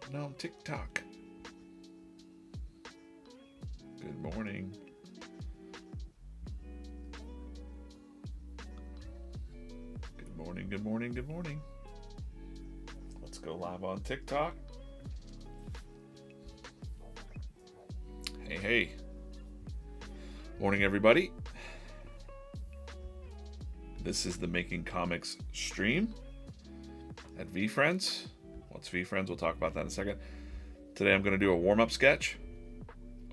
Getting on TikTok. Good morning. Good morning, good morning, good morning. Let's go live on TikTok. Hey, hey. Morning, everybody. This is the Making Comics stream at VeeFriends. What's VeeFriends? We'll talk about that in a second. Today I'm going to do a warm-up sketch,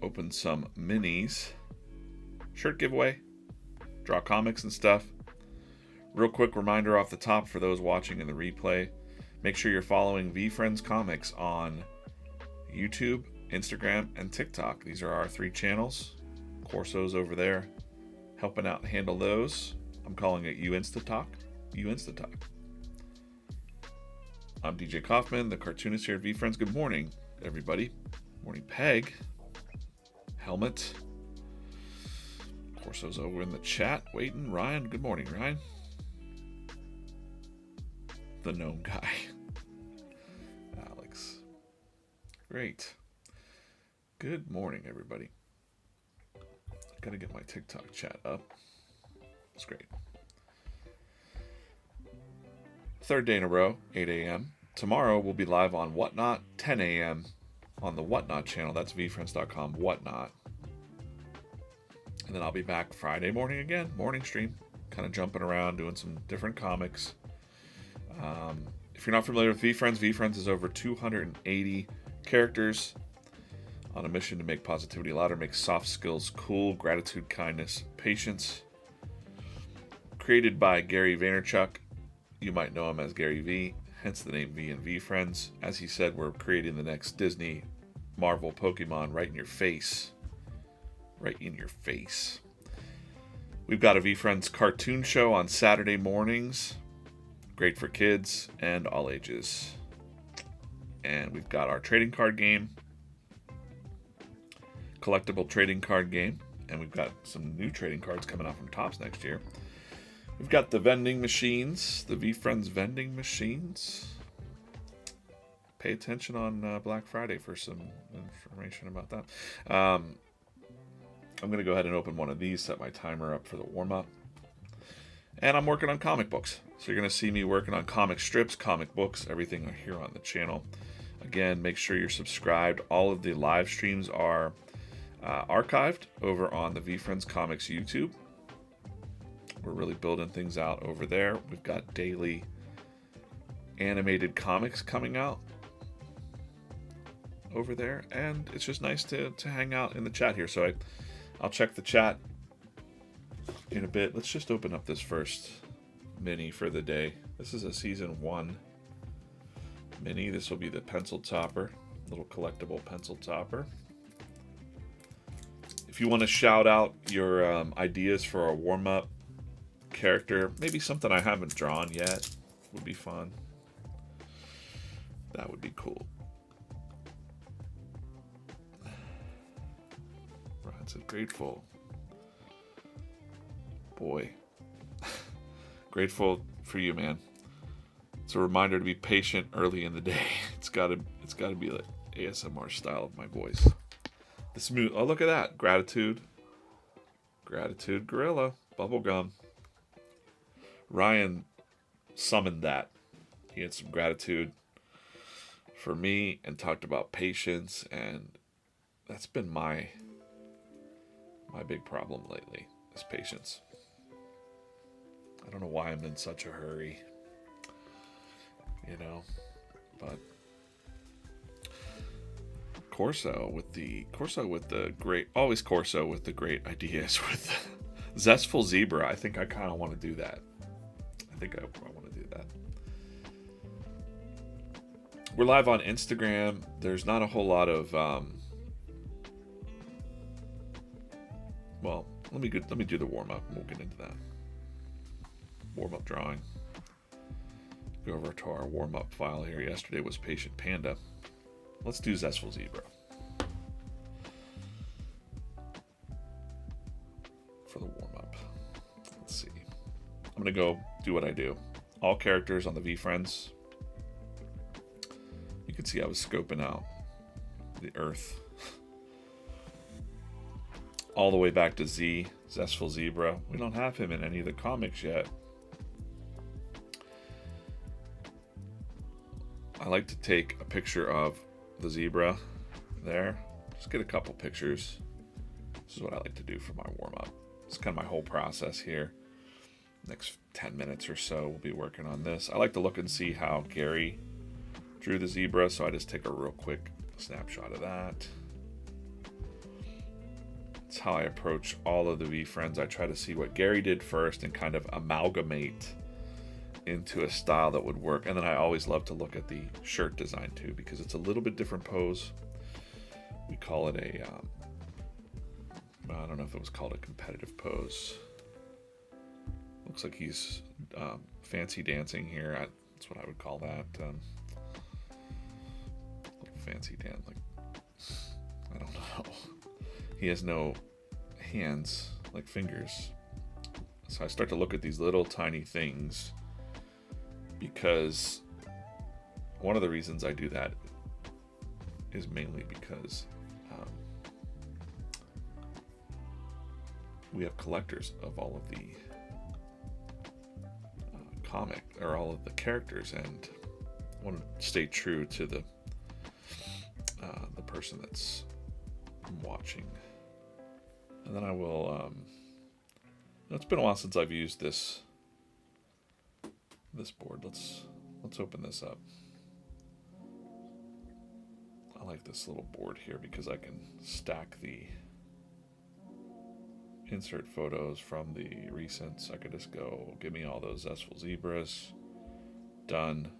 open some minis, shirt giveaway, draw comics and stuff. Real quick reminder off the top for those watching in the replay, make sure you're following VeeFriends Comics on YouTube, Instagram, and TikTok. These are our 3 channels. Corso's over there helping out handle those. I'm calling it You Insta-Talk. You Insta-Talk. I'm DJ Coffman, the cartoonist here at VeeFriends. Good morning, everybody. Morning, Peg. Helmet. Corso's over in the chat waiting. Ryan, good morning, Ryan. The gnome guy. Alex. Great. Good morning, everybody. Gotta get my TikTok chat up. It's great. 3rd day in a row, 8 a.m. Tomorrow we'll be live on Whatnot, 10 a.m. on the Whatnot channel. That's VeeFriends.com, Whatnot. And then I'll be back Friday morning again, morning stream. Kind of jumping around, doing some different comics. If you're not familiar with VeeFriends, VeeFriends is over 280 characters on a mission to make positivity louder, make soft skills cool, gratitude, kindness, patience. Created by Gary Vaynerchuk. You might know him as Gary V, hence the name V and VeeFriends. As he said, we're creating the next Disney, Marvel, Pokemon right in your face. Right in your face. We've got a VeeFriends cartoon show on Saturday mornings. Great for kids and all ages. And we've got our trading card game. Collectible trading card game. And we've got some new trading cards coming out from Topps next year. We've got the vending machines, the VeeFriends vending machines. Pay attention on Black Friday for some information about that. I'm going to go ahead and open one of these, set my timer up for the warm-up. And I'm working on comic books. So you're going to see me working on comic strips, comic books, everything here on the channel. Again, make sure you're subscribed. All of the live streams are archived over on the VeeFriends Comics YouTube. We're really building things out over there. We've got daily animated comics coming out over there. And it's just nice to hang out in the chat here. So I'll check the chat in a bit. Let's just open up this first mini for the day. This is a season 1 mini. This will be the pencil topper, little collectible pencil topper. If you want to shout out your ideas for a warm-up character, maybe something I haven't drawn yet, would be fun. That would be cool. Brian said grateful. Boy. Grateful for you, man. It's a reminder to be patient early in the day. It's gotta be like ASMR style of my voice. The smooth. Oh, look at that. Gratitude gorilla. Bubblegum. Ryan summoned that. He had some gratitude for me and talked about patience, and that's been my big problem lately, is patience. I don't know why I'm in such a hurry, but Corso with the great, always Corso with the great ideas with Zestful Zebra. I think I kind of want to do that. I want to do that. We're live on Instagram. There's not a whole lot of well, let me do the warm-up and we'll get into that. Warm-up drawing. Go over to our warm-up file here. Yesterday was Patient Panda. Let's do Zestful Zebra for the warm-up. Let's see. I'm going to go do what I do. All characters on the VeeFriends. You can see I was scoping out the earth. All the way back to Zestful Zebra. We don't have him in any of the comics yet. I like to take a picture of the zebra there. Just get a couple pictures. This is what I like to do for my warm-up. It's kind of my whole process here. Next 10 minutes or so, we'll be working on this. I like to look and see how Gary drew the zebra, so I just take a real quick snapshot of that. That's how I approach all of the VeeFriends. I try to see what Gary did first and kind of amalgamate into a style that would work. And then I always love to look at the shirt design too, because it's a little bit different pose. We call it a, I don't know if it was called a competitive pose. Looks like he's fancy dancing here. That's what I would call that. Little fancy dance, like, I don't know. He has no hands, like fingers. So I start to look at these little tiny things, because one of the reasons I do that is mainly because we have collectors of all of the comic, or all of the characters, and I want to stay true to the person that's watching. And then I will, it's been a while since I've used this board. Let's open this up. I like this little board here because I can stack the insert photos from the recents. I could just go, give me all those Zestful Zebras, done,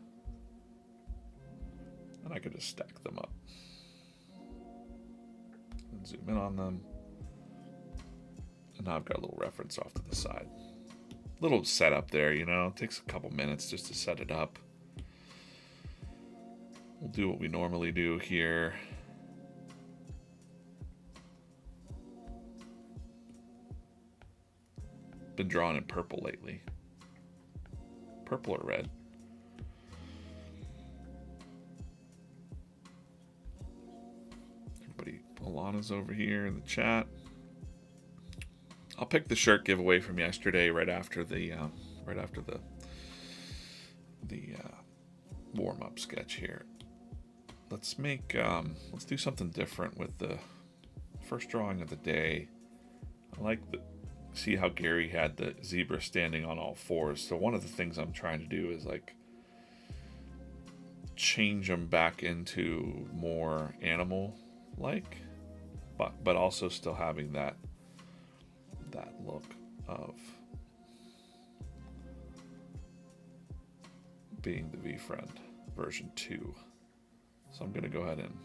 and I could just stack them up and zoom in on them. And now I've got a little reference off to the side. Little setup there, you know, it takes a couple minutes just to set it up. We'll do what we normally do here. Been drawing in purple lately. Purple or red. Everybody, Alana's over here in the chat. I'll pick the shirt giveaway from yesterday right after the warm-up sketch here. Let's make let's do something different with the first drawing of the day. I like see how Gary had the zebra standing on all fours. So one of the things I'm trying to do is like change them back into more animal-like, but also still having that look of being the VeeFriend version 2. So I'm going to go ahead and,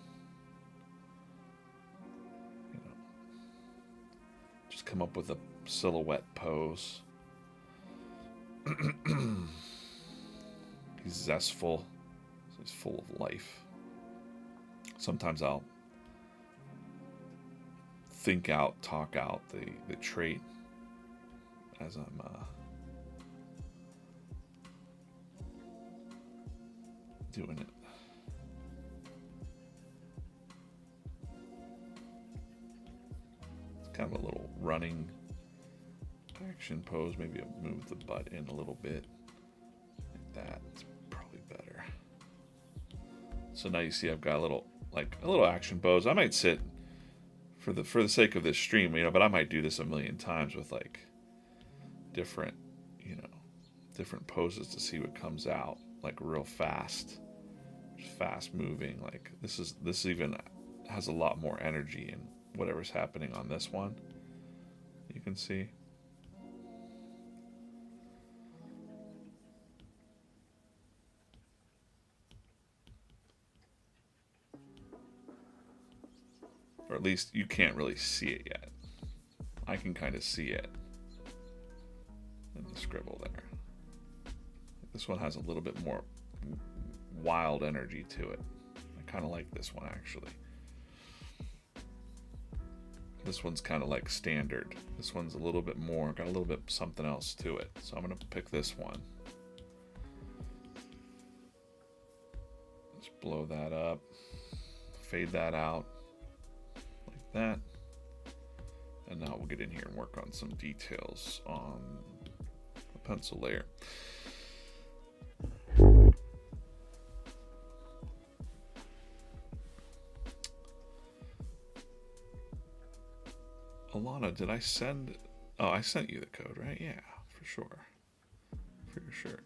you know, just come up with a silhouette pose. He's zestful, so he's full of life. Sometimes I'll think out, talk out the trait as I'm doing it. It's kind of a little running action pose. Maybe I'll move the butt in a little bit like that. It's probably better. So now you see I've got a little action pose. I might sit for the sake of this stream, you know, but I might do this a million times with like different poses to see what comes out, like real fast moving. Like this even has a lot more energy in whatever's happening on this one. You can see. Or at least you can't really see it yet. I can kind of see it in the scribble there. This one has a little bit more wild energy to it. I kind of like this one actually. This one's kind of like standard. This one's a little bit more, got a little bit something else to it. So I'm going to pick this one. Let's blow that up, fade that out like that. And now we'll get in here and work on some details on the pencil layer. Alana, did I send... Oh, I sent you the code, right? Yeah, for sure. For your shirt.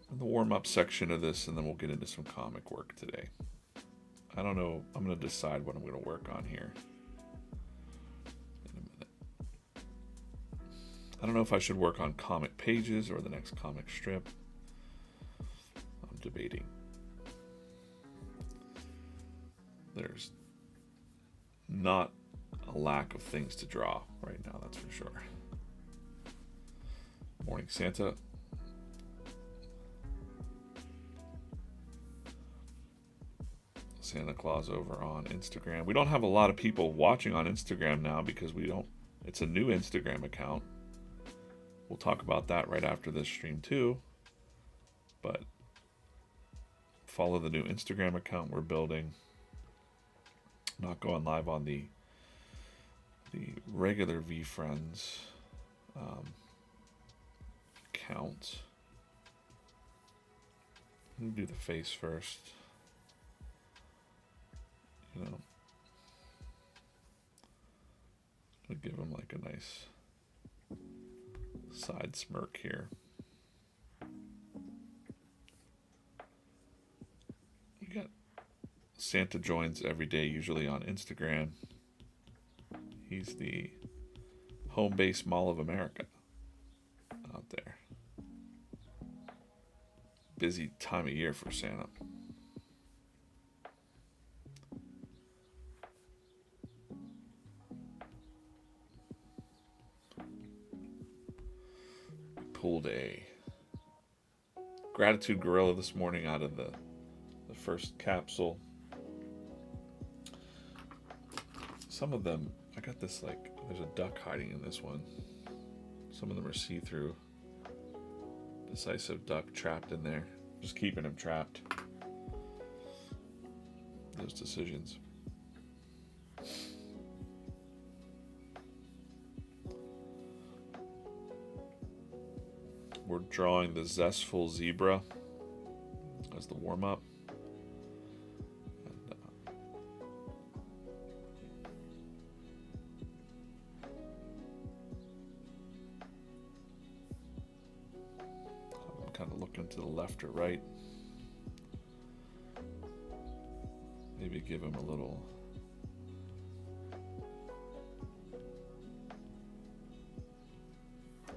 In the warm-up section of this, and then we'll get into some comic work today. I don't know. I'm going to decide what I'm going to work on here in a minute. I don't know if I should work on comic pages or the next comic strip. I'm debating. There's not a lack of things to draw right now, that's for sure. Morning Santa. Santa Claus over on Instagram. We don't have a lot of people watching on Instagram now because it's a new Instagram account. We'll talk about that right after this stream too. But follow the new Instagram account we're building. Not going live on the regular VeeFriends account. Let me do the face first. You know, I'll give him like a nice side smirk here. We got Santa joins every day, usually on Instagram. He's the home base mall of America out there. Busy time of year for Santa. Pulled a gratitude gorilla this morning out of the first capsule. Some of them, I got this like, there's a duck hiding in this one. Some of them are see-through. Decisive duck trapped in there. Just keeping him trapped. Those decisions. We're drawing the Zestful Zebra as the warm-up. And, I'm kind of looking to the left or right. Maybe give him a little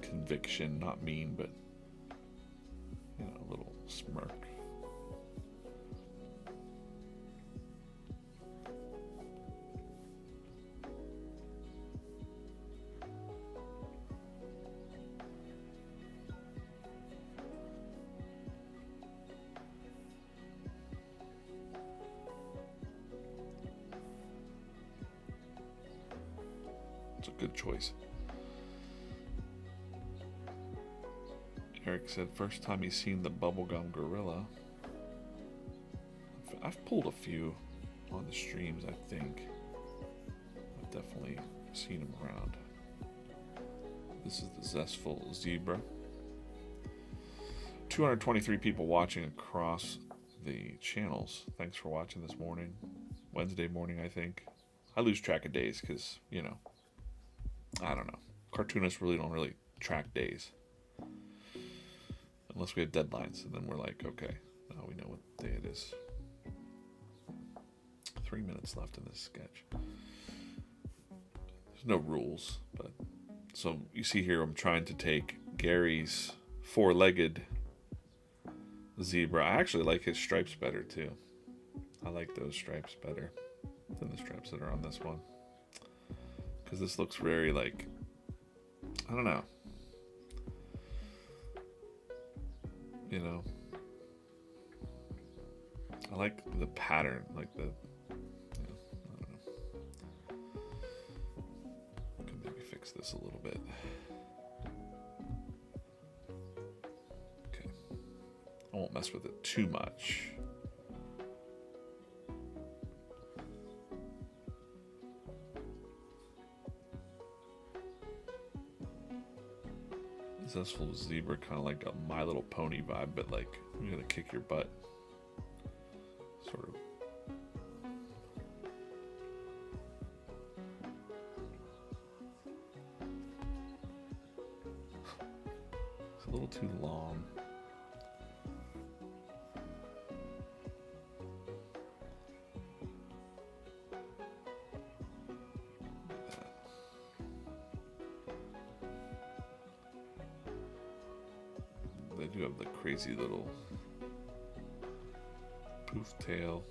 conviction, not mean, but you know, a little smirk. It's a good choice. Eric said first time he's seen the bubblegum gorilla. I've pulled a few on the streams, I think. I've definitely seen them around. This is the Zestful Zebra. 223 people watching across the channels. Thanks for watching this morning. Wednesday morning, I think. I lose track of days because, you know, I don't know. Cartoonists really don't track days. Unless we have deadlines, and then we're like, okay, now we know what day it is. 3 minutes left in this sketch. There's no rules, but so you see here I'm trying to take Gary's four-legged zebra. I actually like his stripes better too. I like those stripes better than the stripes that are on this one. Because this looks very like, I don't know. You know, I like the pattern, like the, you know, I don't know. I can maybe fix this a little bit. Okay. I won't mess with it too much. Zestful Zebra, kind of like a My Little Pony vibe, but like I'm gonna kick your butt, sort of. It's a little too long. They do have the crazy little poof tail.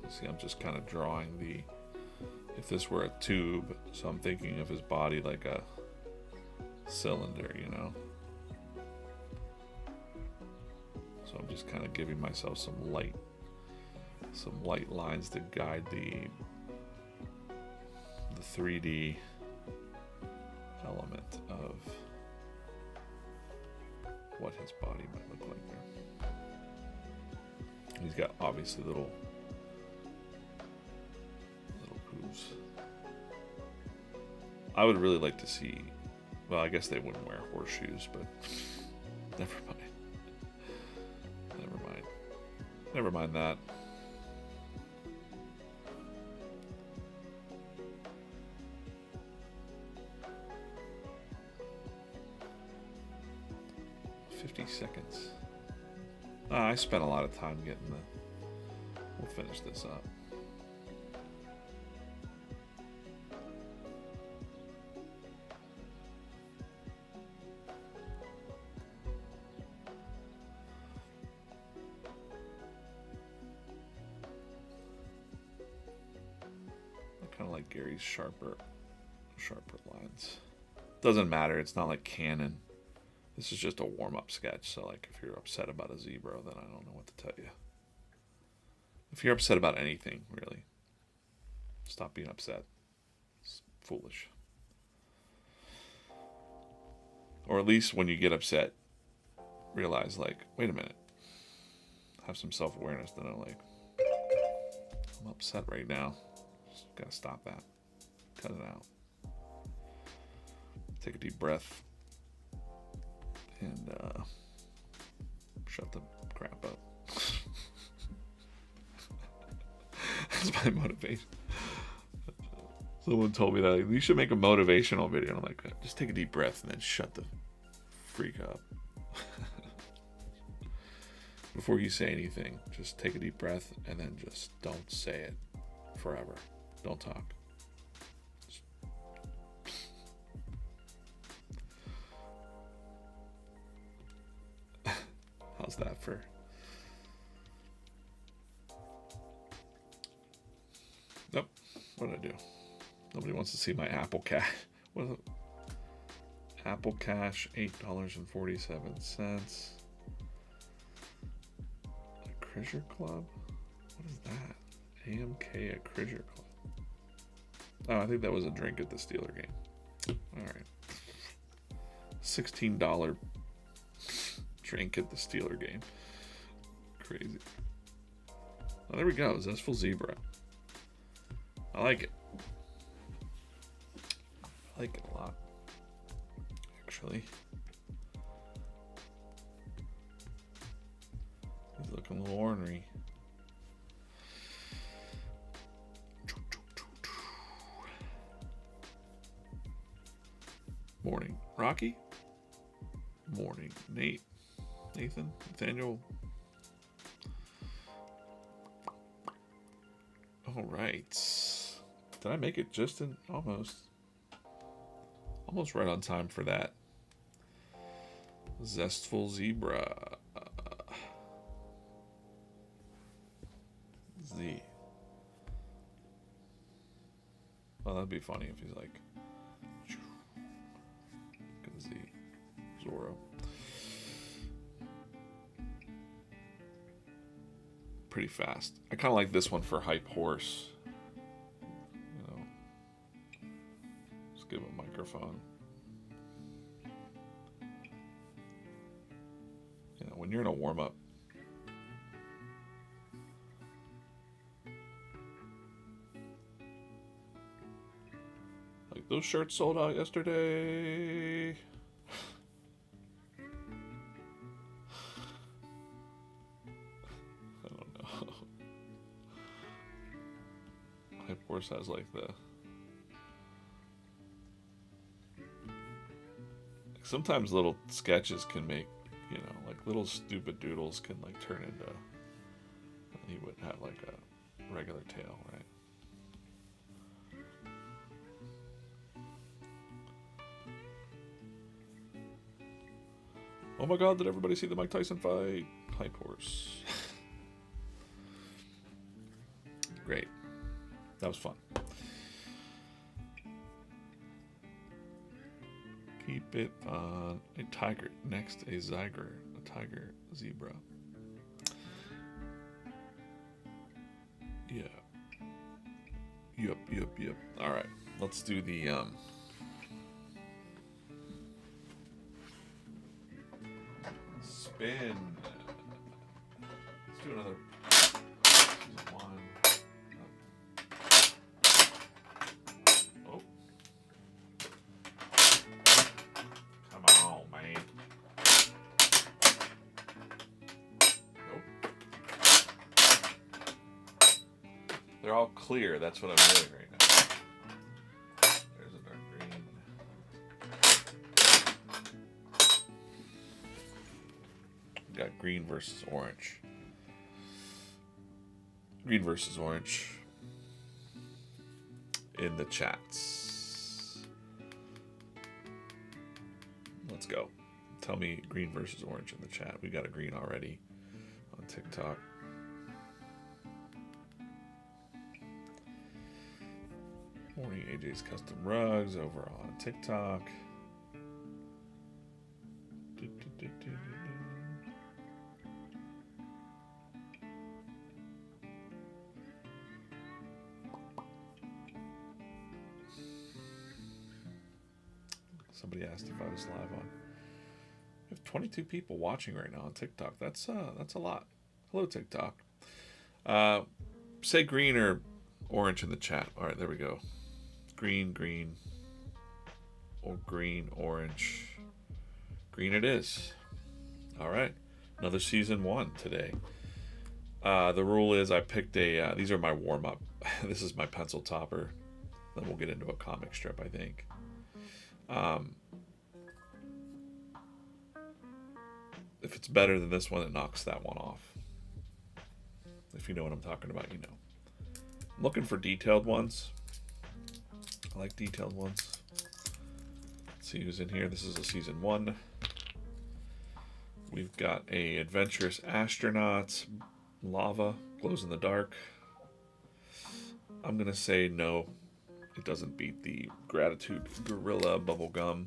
See, I'm just kind of drawing the, if this were a tube, so I'm thinking of his body like a cylinder, you know? So I'm just kind of giving myself some light lines to guide the 3D element of what his body might look like there. He's got obviously little hooves. I would really like to see, well, I guess they wouldn't wear horseshoes, but never mind. Never mind that. Seconds. I spent a lot of time getting the. We'll finish this up. I kind of like Gary's sharper lines. Doesn't matter. It's not like canon. This is just a warm-up sketch, so like if you're upset about a zebra, then I don't know what to tell you. If you're upset about anything, really, stop being upset. It's foolish. Or at least when you get upset, realize like, wait a minute. Have some self-awareness that I'm upset right now. Just gotta stop that. Cut it out. Take a deep breath. And shut the crap up. That's my motivation. Someone told me that like, you should make a motivational video. And I'm like, just take a deep breath and then shut the freak up. Before you say anything, just take a deep breath and then just don't say it forever. Don't talk. How's that for? Nope. What did I do? Nobody wants to see my Apple Cash. What is it? Apple Cash, $8.47. A Critter Club? What is that? AMK, a Critter Club. Oh, I think that was a drink at the Steeler game. All right. $16 drink at the Steeler game. Crazy. Oh, there we go. Zestful Zebra. I like it. I like it a lot. Actually. He's looking a little ornery. Morning, Rocky. Morning, Nate. Nathan, Nathaniel. All right. Did I make it just in almost right on time for that? Zestful Zebra. Z. Well, that'd be funny if he's like, look at Z. Zorro. Pretty fast. I kind of like this one for Hype Horse. You know, just give him a microphone. microphone. You know, when you're in a warm-up, like those shirts sold out yesterday. I don't know. Hype Horse has like the... Sometimes little sketches can make, you know, like little stupid doodles can like turn into, he would have like a regular tail, right? Oh my god, did everybody see the Mike Tyson fight? Hype Horse. Great. That was fun. Keep it on a tiger. Next, a tiger zebra. Yeah. Yup. All right, let's do the spin. Let's do another season 1. Oh. Come on, man. Nope. They're all clear. That's what I'm doing right now. There's a dark green. We got green versus orange. Green versus orange in the chats. Let's go. Tell me green versus orange in the chat. We got a green already on TikTok. Morning AJ's Custom Rugs over on TikTok. Somebody asked if I was live on. We have 22 people watching right now on TikTok. That's a lot. Hello, TikTok. Say green or orange in the chat. All right, there we go. Green, or green, orange. Green it is. All right, another season 1 today. The rule is I picked a. These are my warm up. This is my pencil topper. Then we'll get into a comic strip, I think. If it's better than this one, it knocks that one off. If you know what I'm talking about, you know. I'm looking for detailed ones. I like detailed ones. Let's see who's in here. This is a season 1. We've got a adventurous astronaut. Lava glows in the dark. I'm gonna say no. It doesn't beat the Gratitude Gorilla bubblegum.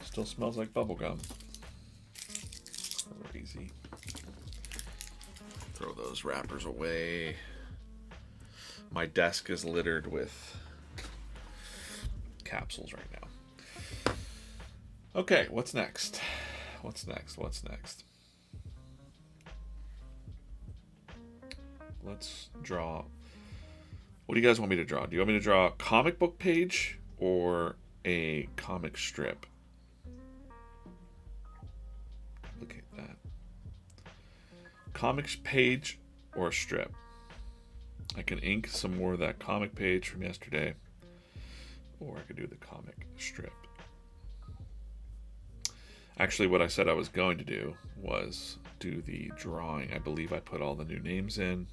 Still smells like bubblegum. Crazy. Throw those wrappers away. My desk is littered with capsules right now. Okay, what's next? What's next? Let's draw. What do you guys want me to draw? Do you want me to draw a comic book page or a comic strip? Look at that. Comics page or a strip. I can ink some more of that comic page from yesterday, or I could do the comic strip. Actually, what I said I was going to do was do the drawing. I believe I put all the new names in.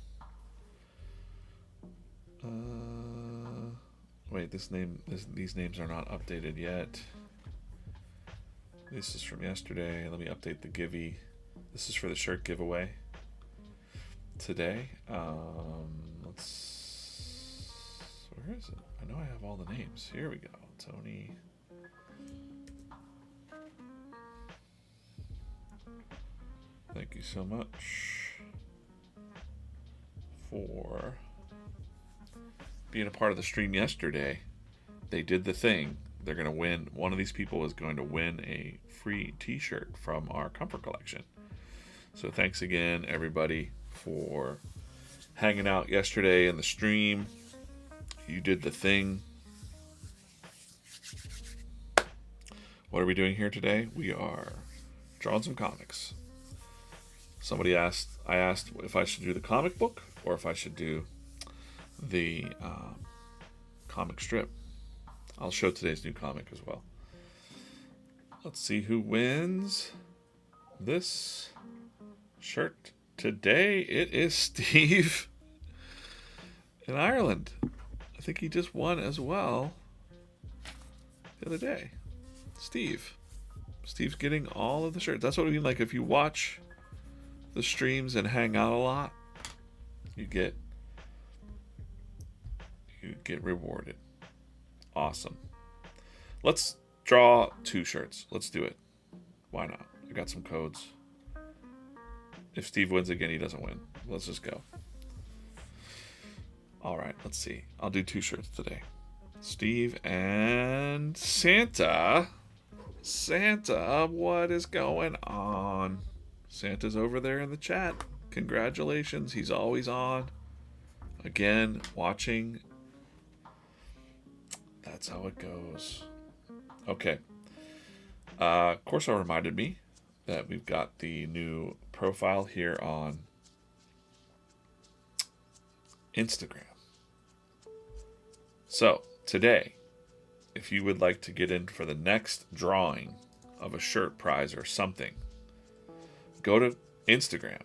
Wait, these names are not updated yet. This is from yesterday. Let me update the Givey. This is for the shirt giveaway today. Where is it? I know I have all the names. Here we go. Tony. Thank you so much for being a part of the stream yesterday. They did the thing. they're going to win. One of these people is going to win a free t-shirt from our comfort collection. So thanks again, everybody, for hanging out yesterday in the stream. You did the thing. What are we doing here today? We are drawing some comics. I asked if I should do the comic book or if I should do the comic strip. I'll show today's new comic as well. Let's see who wins this shirt today. It is Steve in Ireland. I think he just won as well the other day. Steve's getting all of the shirts. That's what I mean. Like, if you watch the streams and hang out a lot, you get rewarded. Awesome. Let's draw 2 shirts. Let's do it. Why not? I got some codes. If Steve wins again, he doesn't win. Let's just go. All right, let's see. I'll do 2 shirts today. Steve and Santa. Santa, what is going on? Santa's over there in the chat. Congratulations. He's always on. Again, watching. That's how it goes. Okay. Corso reminded me that we've got the new profile here on Instagram. So, today, if you would like to get in for the next drawing of a shirt prize or something, go to Instagram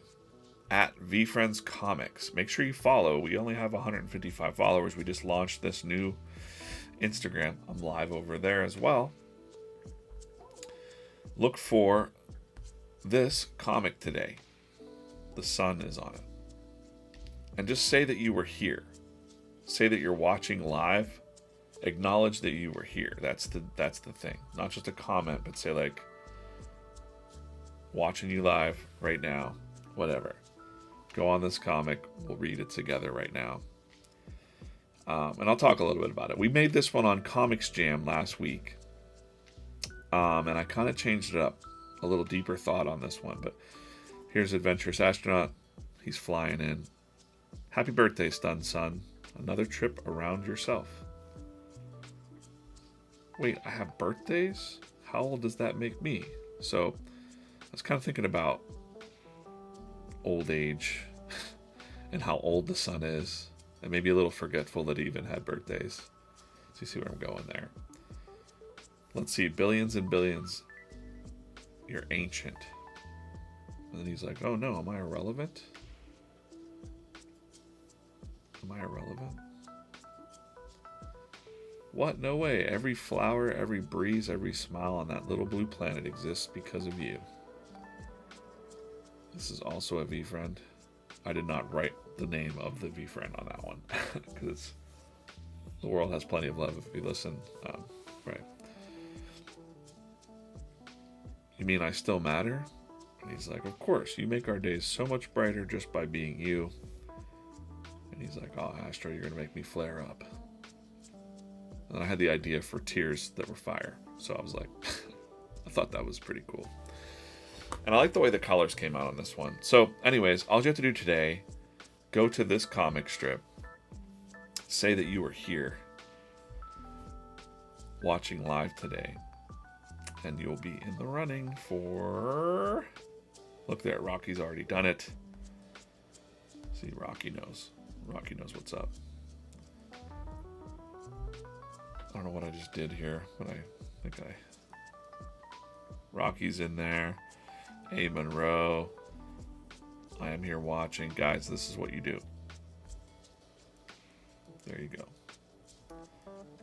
at VeeFriends Comics. Make sure you follow. We only have 155 followers. We just launched this new Instagram. I'm live over there as well. Look for this comic today. The sun is on it. And just say that you were here. Say that you're watching live. Acknowledge that you were here. That's the thing. Not just a comment, but say, like, watching you live right now. Whatever. Go on this comic. We'll read it together right now. And I'll talk a little bit about it. We made this one on Comics Jam last week. And I kind of changed it up. A little deeper thought on this one. But here's Adventurous Astronaut. He's flying in. Happy birthday, son. Another trip around yourself. Wait, I have birthdays? How old does that make me? So I was kind of thinking about old age and how old the sun is. And maybe a little forgetful that he even had birthdays. So you see where I'm going there. Let's see. Billions and billions. You're ancient. And then he's like, oh no, am I irrelevant? Am I irrelevant? What? No way. Every flower, every breeze, every smile on that little blue planet exists because of you. This is also a VeeFriend. I did not write the name of the VeeFriend on that one because the world has plenty of love if you listen. Right. You mean I still matter? And he's like, of course. You make our days so much brighter just by being you. And he's like, oh, Astro, you're going to make me flare up. And I had the idea for tears that were fire. So I was like, I thought that was pretty cool. And I like the way the colors came out on this one. So anyways, all you have to do today, go to this comic strip, say that you were here watching live today, and you'll be in the running for... Look there, Rocky's already done it. See, Rocky knows. Rocky knows what's up. I don't know what I just did here, but I think Rocky's in there. A. Monroe. I am here watching. Guys, this is what you do. There you go.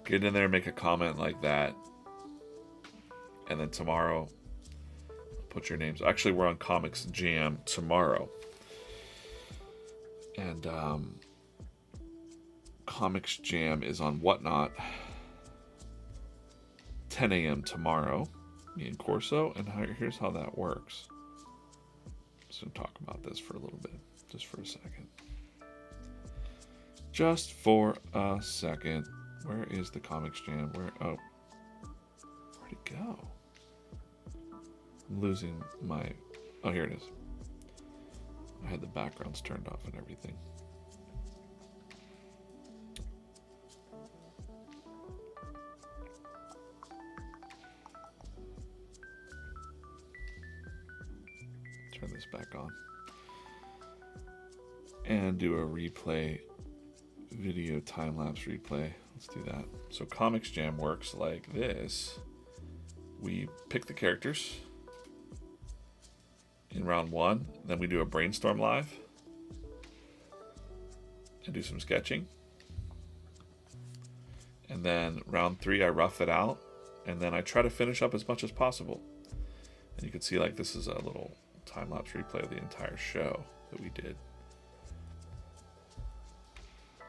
Get in there, make a comment like that. And then tomorrow, put your names. Actually, we're on Comics Jam tomorrow. And Comics Jam is on Whatnot. 10 a.m. tomorrow. Me and Corso. And here's how that works. Just going to talk about this for a little bit. Just for a second. Just for a second. Where is the Comics Jam? Where? Oh. go? I'm losing my... Oh, here it is. I had the backgrounds turned off and everything. Turn this back on. And do a replay, video time-lapse replay. Let's do that. So Comics Jam works like this. We pick the characters in round 1, then we do a brainstorm live and do some sketching. And then round 3, I rough it out, and then I try to finish up as much as possible. And you can see like this is a little time-lapse replay of the entire show that we did.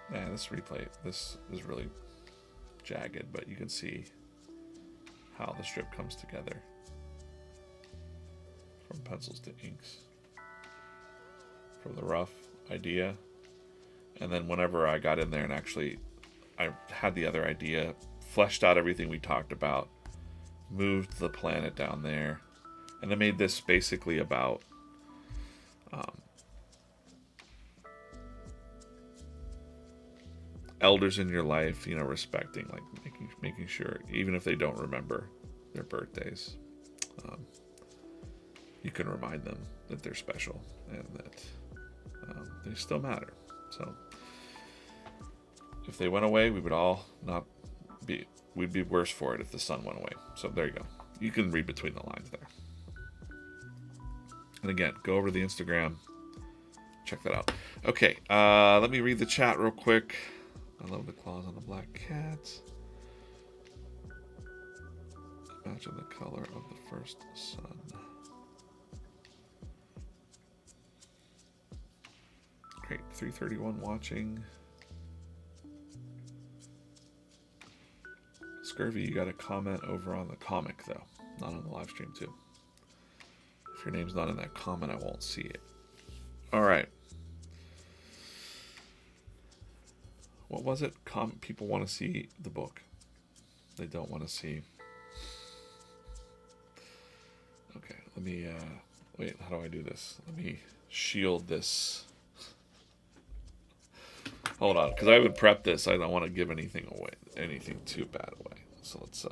Man, this replay, this is really jagged, but you can see how the strip comes together from pencils to inks, from the rough idea, and then whenever I got in there and actually I had the other idea, fleshed out everything we talked about, moved the planet down there, and I made this basically about elders in your life, you know, respecting, like making sure, even if they don't remember their birthdays, you can remind them that they're special and that they still matter. So if they went away, we would all not be, we'd be worse for it if the sun went away. So there you go. You can read between the lines there. And again, go over to the Instagram, check that out. Okay, let me read the chat real quick. I love the claws on the black cats. Imagine the color of the first sun. Great, 331 watching. Scurvy, you got a comment over on the comic though, not on the live stream too. If your name's not in that comment, I won't see it. All right. What was it? People want to see the book. They don't want to see. Okay, let me, wait, how do I do this? Let me shield this. Hold on, because I would prep this. I don't want to give anything away, anything too bad away. So let's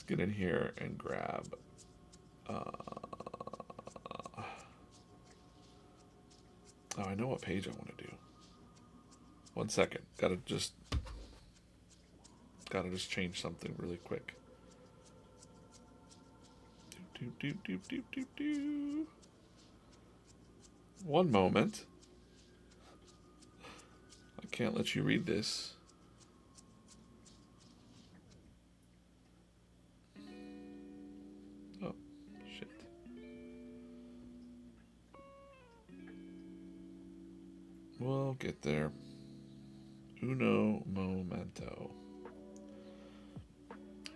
get in here and grab, oh, I know what page I want to do. 1 second. Gotta just change something really quick. One moment. I can't let you read this. Oh, shit. We'll get there. Uno momento.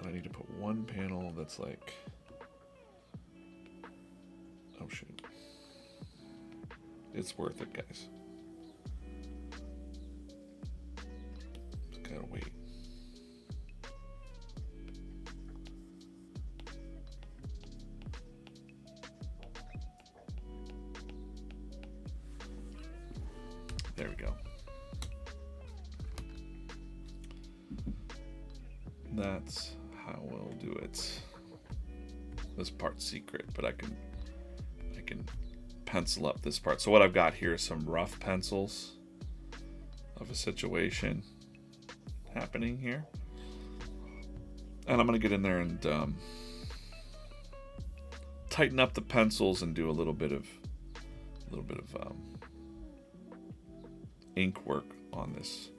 I need to put one panel that's like, oh shoot. It's worth it, guys. Just gotta wait. There we go. That's how we'll do it. This part's secret, but I can pencil up this part. So what I've got here is some rough pencils of a situation happening here, and I'm gonna get in there and tighten up the pencils and do a little bit of ink work on this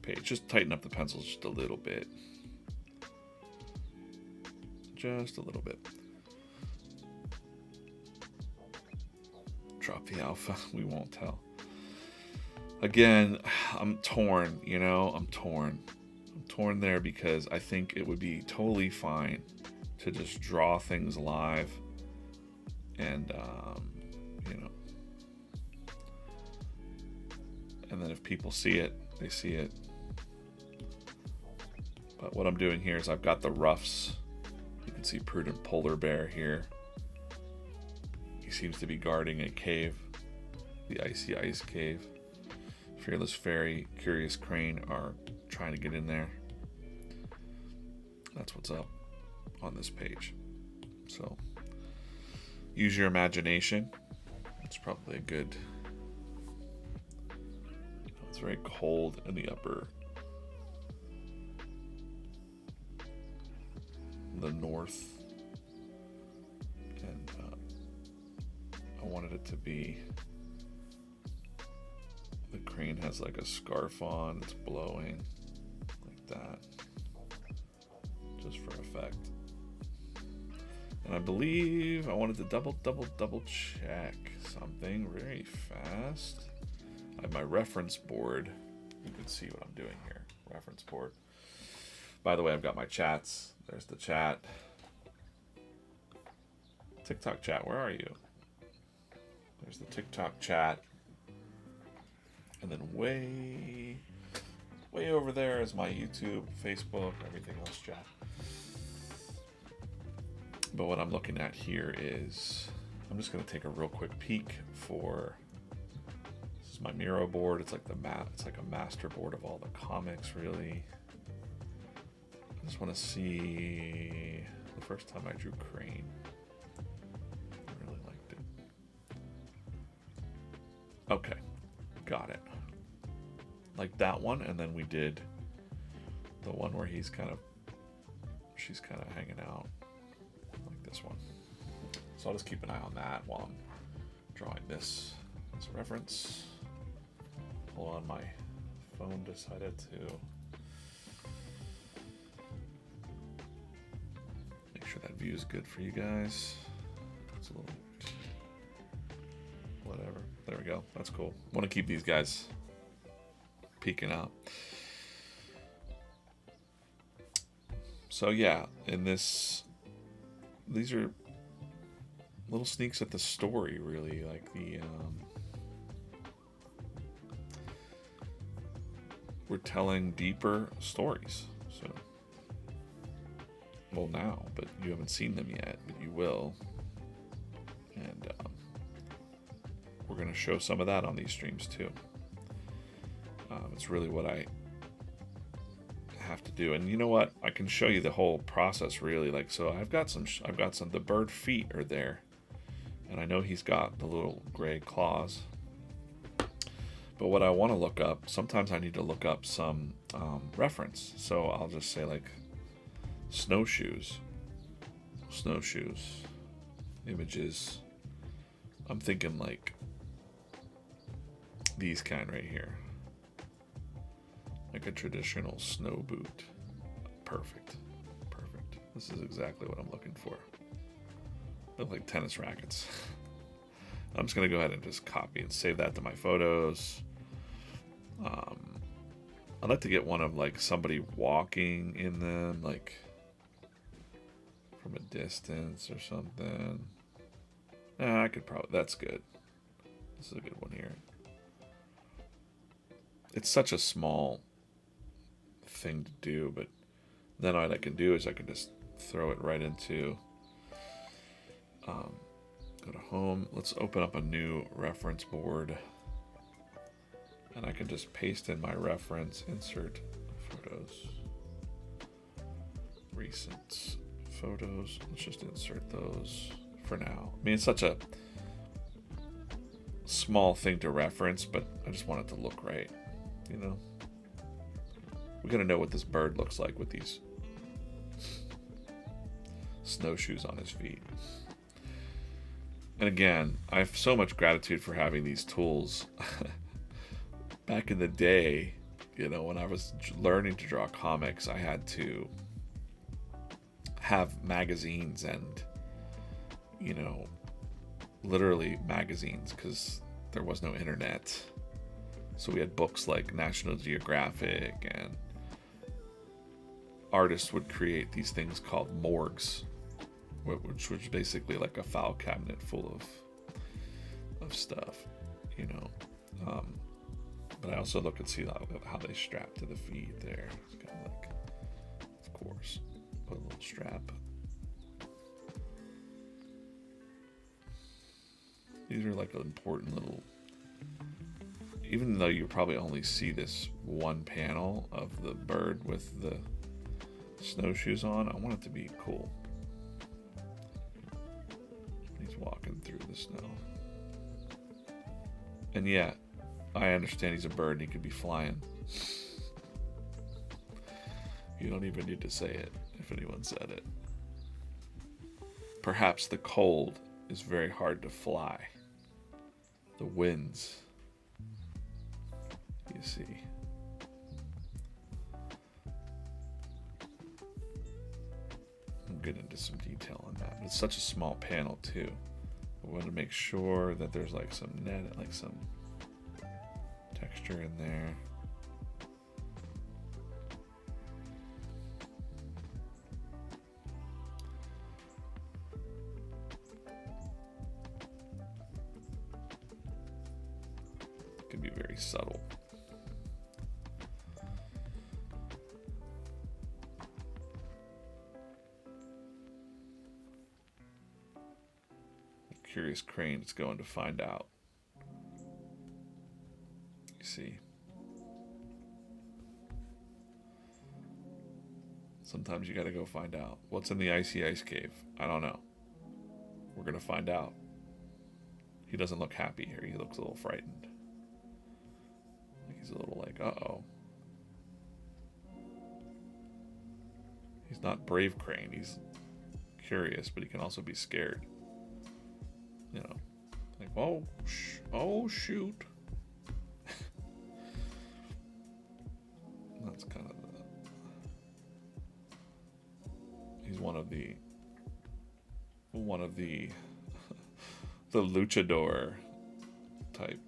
page. Just tighten up the pencils just a little bit. Just a little bit. Drop the alpha. We won't tell. Again, I'm torn, you know, I'm torn there because I think it would be totally fine to just draw things live and, you know, and then if people see it, they see it. But what I'm doing here is I've got the roughs. You can see Prudent Polar Bear here. He seems to be guarding a cave, the Icy Ice Cave. Fearless Fairy, Curious Crane are trying to get in there. That's what's up on this page. So use your imagination. It's probably a good. It's very cold in the north, and I wanted it to be. The crane has like a scarf on. It's blowing like that, just for effect. And I believe I wanted to double check something very fast. I have my reference board. You can see what I'm doing here. Reference board. By the way, I've got my chats. There's the chat. TikTok chat, where are you? There's the TikTok chat. And then way over there is my YouTube, Facebook, everything else chat. But what I'm looking at here is, I'm just going to take a real quick peek for, this is my Miro board. It's like it's like a master board of all the comics, really. I just want to see the first time I drew Crane. I really liked it. Okay, got it. Like that one, and then we did the one where she's kind of hanging out. This one. So I'll just keep an eye on that while I'm drawing this as a reference. Hold on, my phone decided to make sure that view is good for you guys. It's a little whatever. There we go. That's cool. Want to keep these guys peeking out. So yeah, in this. These are little sneaks at the story, really, like the we're telling deeper stories. So, well, now, but you haven't seen them yet, but you will, and we're going to show some of that on these streams too. It's really what I have to do, and you know what, I can show you the whole process, really. Like, so I've got some the bird feet are there, and I know he's got the little gray claws, but what I want to look up, sometimes I need to look up some reference. So I'll just say like snowshoes images. I'm thinking like these kind right here, like a traditional snow boot. Perfect. This is exactly what I'm looking for. Look like tennis rackets. I'm just gonna go ahead and just copy and save that to my photos. I'd like to get one of like somebody walking in them, like from a distance or something. I could probably, that's good. This is a good one here. It's such a small thing to do, but then what I can do is I can just throw it right into go to home. Let's open up a new reference board, and I can just paste in my reference, insert photos, recent photos. Let's just insert those for now. I mean, it's such a small thing to reference, but I just want it to look right, you know. We gotta know what this bird looks like with these snowshoes on his feet. And again, I have so much gratitude for having these tools. Back in the day, you know, when I was learning to draw comics, I had to have magazines and, you know, literally magazines, because there was no internet. So we had books like National Geographic, and artists would create these things called morgues, which was basically like a file cabinet full of stuff, you know. But I also look and see how they strap to the feet there. It's kind of like, it's course. Put a little strap. These are like an important little, even though you probably only see this one panel of the bird with the snowshoes on, I want it to be cool. He's walking through the snow. And yeah, I understand he's a bird and he could be flying. You don't even need to say it if anyone said it. Perhaps the cold is very hard to fly. The winds, you see. I'm getting into some detail on that. But it's such a small panel too. I want to make sure that there's like some net, like some texture in there. It can be very subtle. Curious crane is going to find out. You see. Sometimes you got to go find out. What's in the icy ice cave? I don't know. We're going to find out. He doesn't look happy here. He looks a little frightened. Like he's a little like, uh-oh. He's not brave crane. He's curious, but he can also be scared. You know, like, oh, shoot. That's kind of he's one of the the luchador type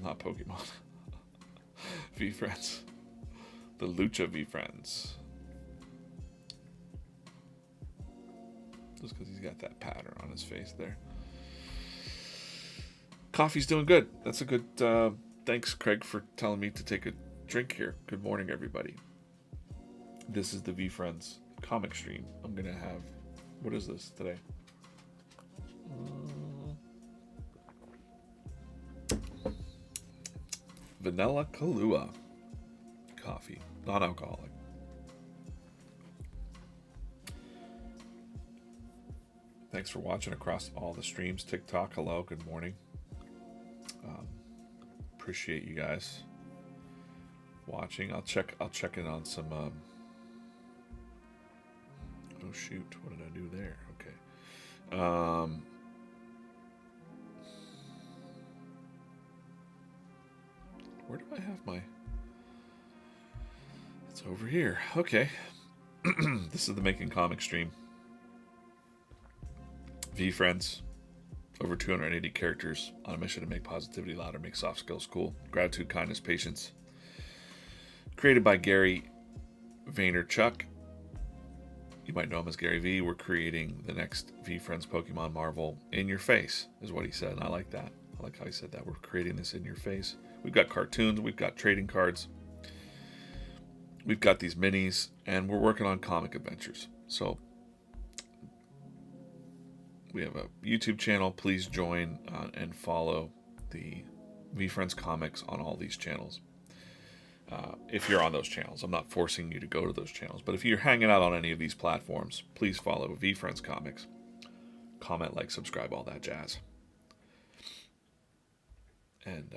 not Pokemon. VeeFriends. The lucha VeeFriends. Just because he's got that pattern on his face there. Coffee's doing good. That's a good... thanks, Craig, for telling me to take a drink here. Good morning, everybody. This is the VeeFriends comic stream. I'm going to have... What is this today? Vanilla Kahlua coffee. Non-alcoholic. Thanks for watching across all the streams. TikTok, hello, good morning. Appreciate you guys watching. I'll check in on some. Oh shoot! What did I do there? Okay. Where do I have my? It's over here. Okay. This is the Making Comic stream. VeeFriends, over 280 characters on a mission to make positivity louder, make soft skills cool. Gratitude, kindness, patience. Created by Gary Vaynerchuk. You might know him as Gary V. We're creating the next VeeFriends Pokemon Marvel in your face, is what he said. And I like that. I like how he said that. We're creating this in your face. We've got cartoons. We've got trading cards. We've got these minis. And we're working on comic adventures. So we have a YouTube channel. Please join and follow the VeeFriends comics on all these channels. If you're on those channels, I'm not forcing you to go to those channels, but if you're hanging out on any of these platforms, please follow VeeFriends comics. Comment, like, subscribe, all that jazz. And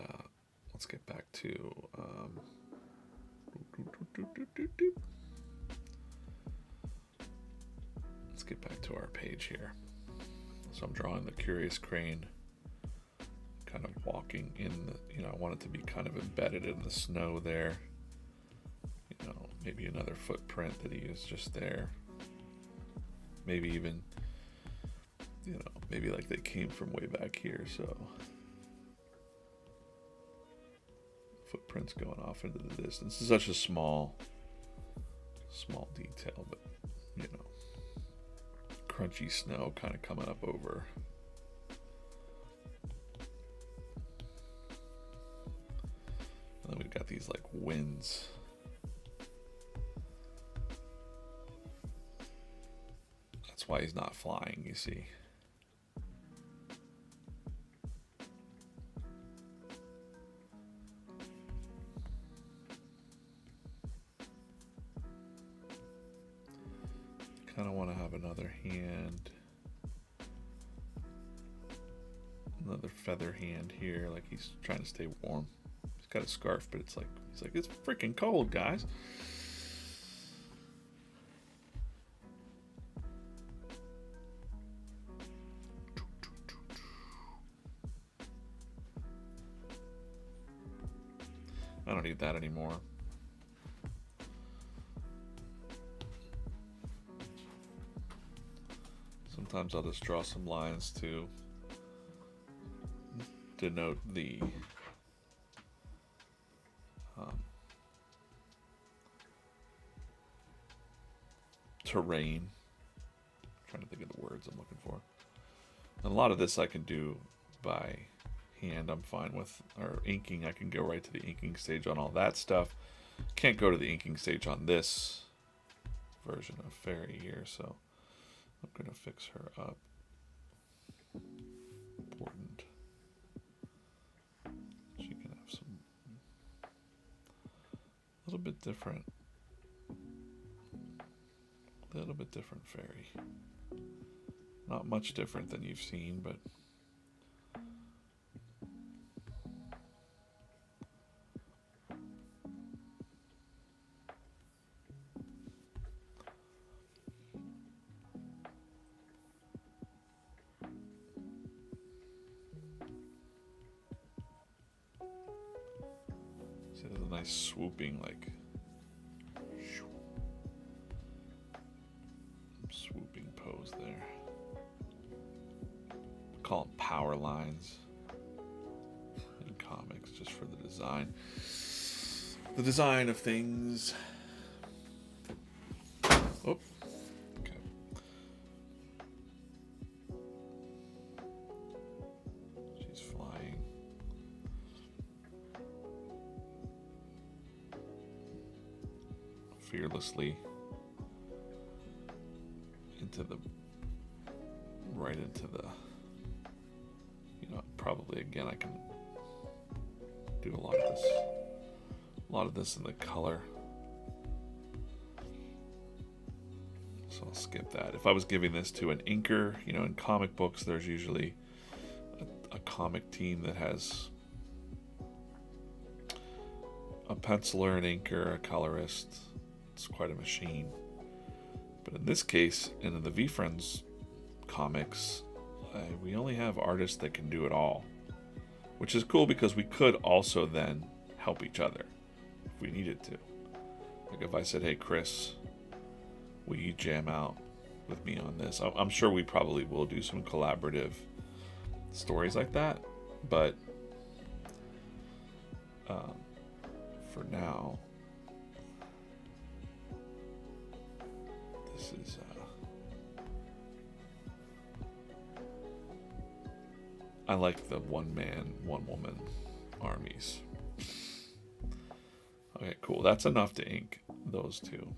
let's get back to let's get back to our page here. So I'm drawing the curious crane, kind of walking in the, I want it to be kind of embedded in the snow there. Maybe another footprint that he is just there. Maybe even, maybe like they came from way back here, so footprints going off into the distance. It's such a small detail, but crunchy snow kind of coming up over. And then we've got these like winds. That's why he's not flying, you see. Kind of want to have another hand, another feather hand here, like he's trying to stay warm. He's got a scarf, but it's like, he's like, it's freaking cold, guys. I don't need that anymore. Sometimes I'll just draw some lines to denote the terrain. I'm trying to think of the words I'm looking for. And a lot of this I can do by hand. I'm fine with, or inking. I can go right to the inking stage on all that stuff. Can't go to the inking stage on this version of Fairy here, so I'm going to fix her up. Important. She can have some a little bit different Fairy. Not much different than you've seen, but see, there's a nice swooping, like swooping pose there. Call them power lines in comics, just for the design. The design of things. Oh, okay. She's flying. Fearlessly into the, right into the, you know, probably again I can do a lot of this in the color. So I'll skip that. If I was giving this to an inker, you know, in comic books there's usually a comic team that has a penciler, an inker, a colorist. It's quite a machine. But in this case, and in the VeeFriends comics, we only have artists that can do it all, which is cool because we could also then help each other if we needed to. Like if I said, hey Chris, will you jam out with me on this? I'm sure we probably will do some collaborative stories like that, but for now, this is I like the one man, one woman armies. Okay, cool. That's enough to ink those two.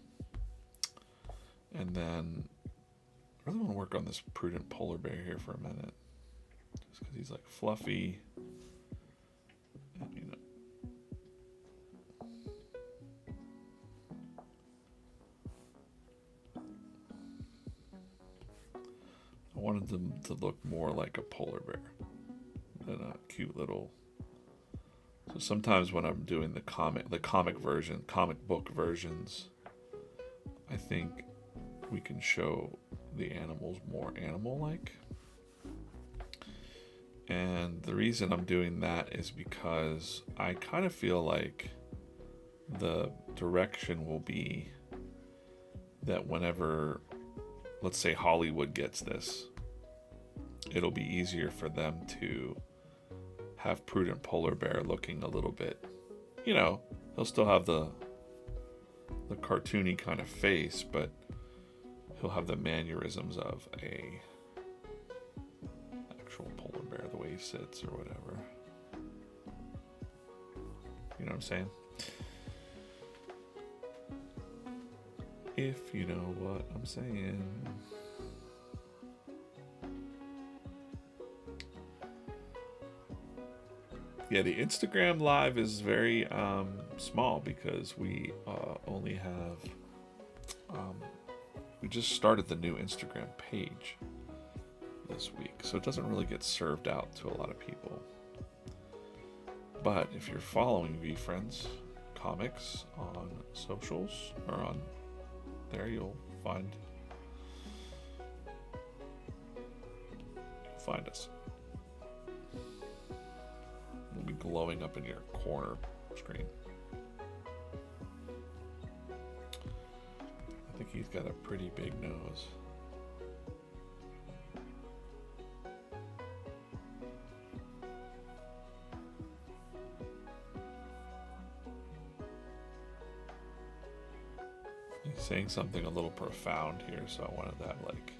And then I really want to work on this prudent polar bear here for a minute. Just because he's like fluffy. And, you know. I wanted them to look more like a polar bear than a cute little. So sometimes when I'm doing the comic book versions, I think we can show the animals more animal-like. And the reason I'm doing that is because I kind of feel like the direction will be that whenever, let's say Hollywood gets this, it'll be easier for them to have Prudent Polar Bear looking a little bit, you know, he'll still have the cartoony kind of face, but he'll have the mannerisms of a actual polar bear, the way he sits or whatever. You know what I'm saying? If you know what I'm saying. Yeah, the Instagram live is very small because we only have. We just started the new Instagram page this week, so it doesn't really get served out to a lot of people. But if you're following VeeFriends comics on socials or on there, you'll find us. We'll be glowing up in your corner screen. I think he's got a pretty big nose. He's saying something a little profound here, so I wanted that like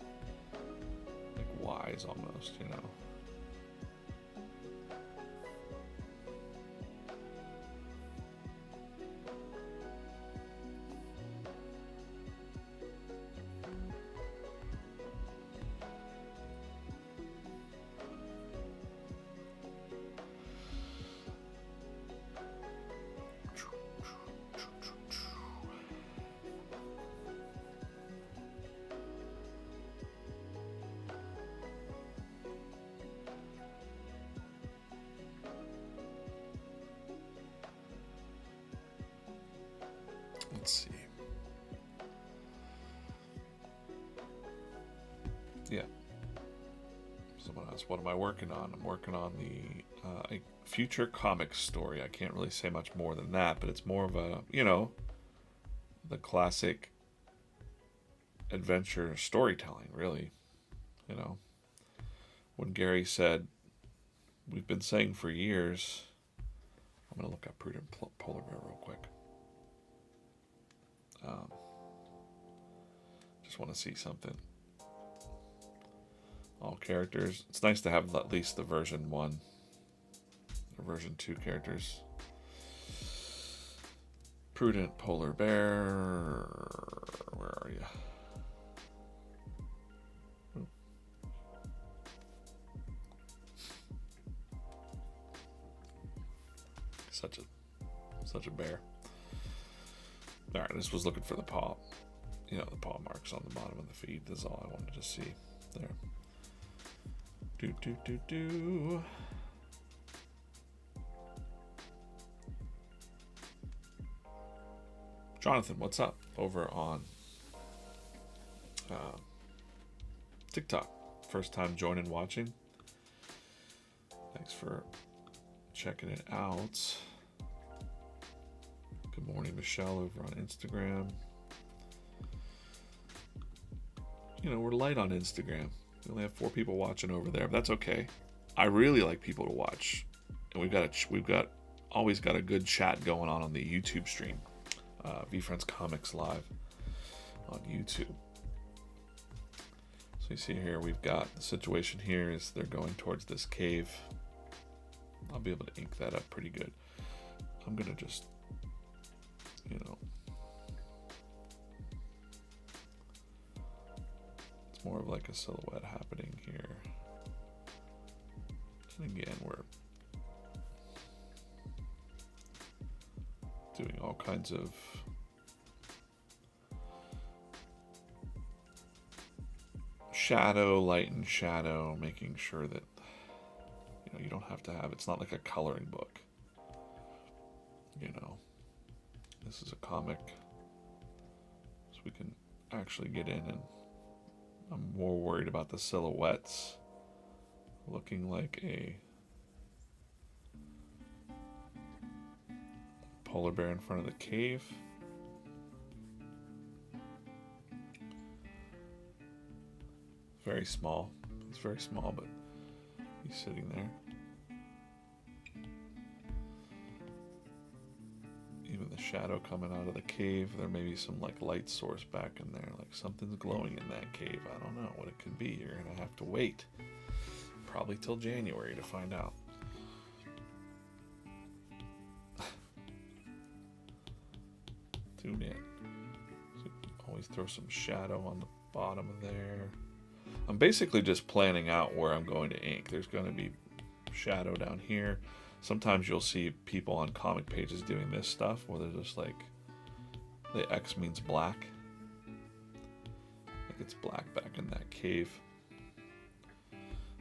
wise almost, you know. Let's see. Yeah. Someone asked, what am I working on? I'm working on the a future comic story. I can't really say much more than that, but it's more of a, you know, the classic adventure storytelling, really. You know, when Gary said, we've been saying for years, I'm going to look up Prudent Polar Bear real quick. Just want to see something. All characters. It's nice to have at least the version 1 or version 2 characters. Prudent Polar Bear. Where are you? Such a bear. Alright, I just was looking for the paw. You know, the paw marks on the bottom of the feet. That's all I wanted to see. There. Do. Jonathan, what's up? Over on TikTok. First time joining, watching. Thanks for checking it out. Good morning, Michelle, over on Instagram. You know, we're light on Instagram. We only have 4 people watching over there, but that's okay. I really like people to watch, and we've always got a good chat going on the YouTube stream, VeeFriends Comics Live on YouTube. So you see here, we've got the situation here is they're going towards this cave. I'll be able to ink that up pretty good. I'm gonna just, you know, it's more of like a silhouette happening here. And again, we're doing all kinds of shadow, light and shadow, making sure that, you know, you don't have to have, it's not like a coloring book, you know. This is a comic, so we can actually get in, and I'm more worried about the silhouettes looking like a polar bear in front of the cave. Very small. It's very small, but he's sitting there. Even the shadow coming out of the cave, there may be some like light source back in there, like something's glowing in that cave. I don't know what it could be. You're gonna have to wait probably till January to find out. Tune in. So always throw some shadow on the bottom of there. I'm basically just planning out where I'm going to ink. There's going to be shadow down here. Sometimes you'll see people on comic pages doing this stuff where they're just like, the X means black. Like it's black back in that cave.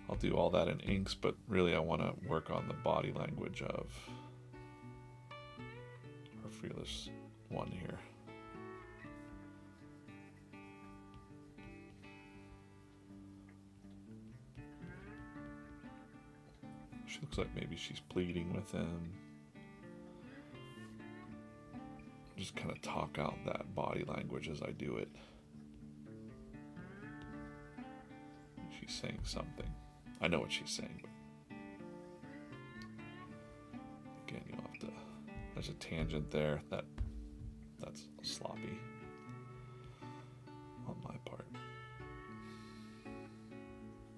I'll do all that in inks, but really I want to work on the body language of our fearless one here. She looks like maybe she's pleading with him. Just kind of talk out that body language as I do it. She's saying something. I know what she's saying, but again, you'll have to. There's a tangent there that's sloppy on my part.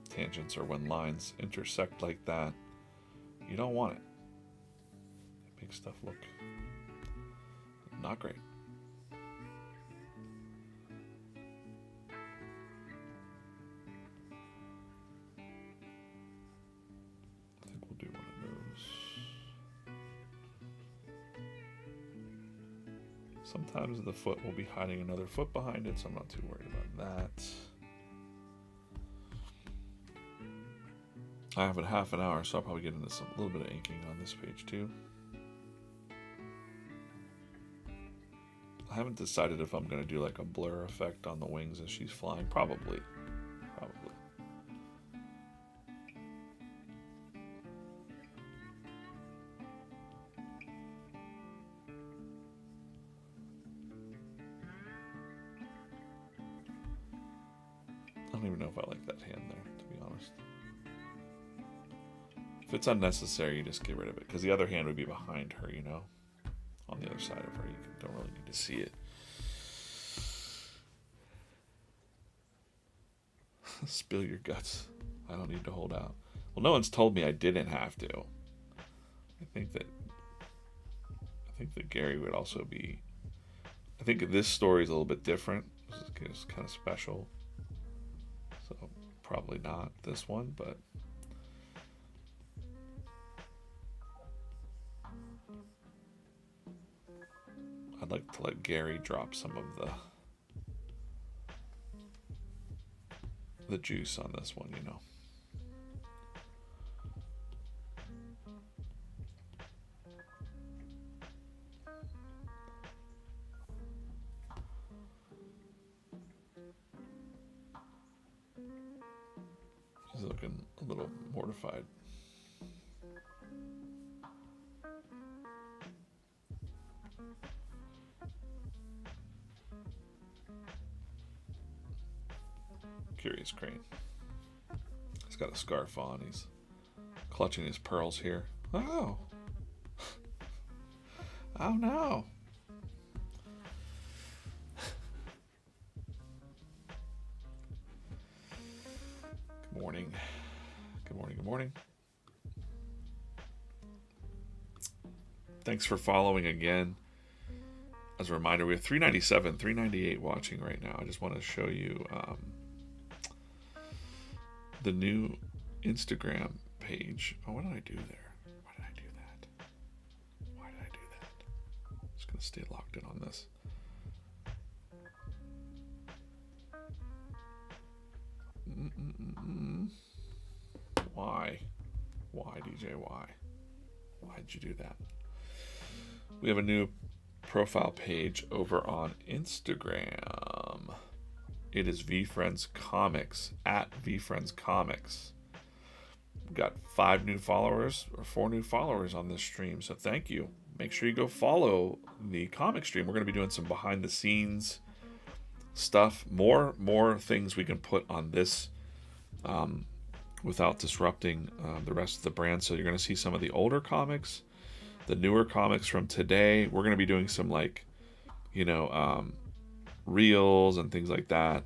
Tangents are when lines intersect like that. You don't want it. It makes stuff look not great. I think we'll do one of those. Sometimes the foot will be hiding another foot behind it, so I'm not too worried about that. I have it half an hour, so I'll probably get into a little bit of inking on this page too. I haven't decided if I'm going to do like a blur effect on the wings as she's flying. Probably. I don't even know if I like that hand there, to be honest. If it's unnecessary, you just get rid of it. Because the other hand would be behind her, you know? On the other side of her. You don't really need to see it. Spill your guts. I don't need to hold out. Well, no one's told me I didn't have to. I think that Gary would also be... I think this story is a little bit different. This is kind of special. So, probably not this one, but... I'd like to let Gary drop some of the juice on this one, you know. She's looking a little mortified. Curious Crane. He's got a scarf on. He's clutching his pearls here. Oh. Oh no. Good morning. Good morning. Good morning. Thanks for following again. As a reminder, we have 397, 398 watching right now. I just want to show you the new Instagram page. Oh, what did I do there? Why did I do that? Why did I do that? I'm just going to stay locked in on this. Why? Why, DJ? Why? Why'd you do that? We have a new profile page over on Instagram. It is VeeFriends Comics, at VeeFriends Comics. We've got 4 new followers on this stream, so thank you. Make sure you go follow the comic stream. We're going to be doing some behind the scenes stuff, more things we can put on this without disrupting the rest of the brand. So you're going to see some of the older comics, the newer comics from today. We're going to be doing some reels and things like that.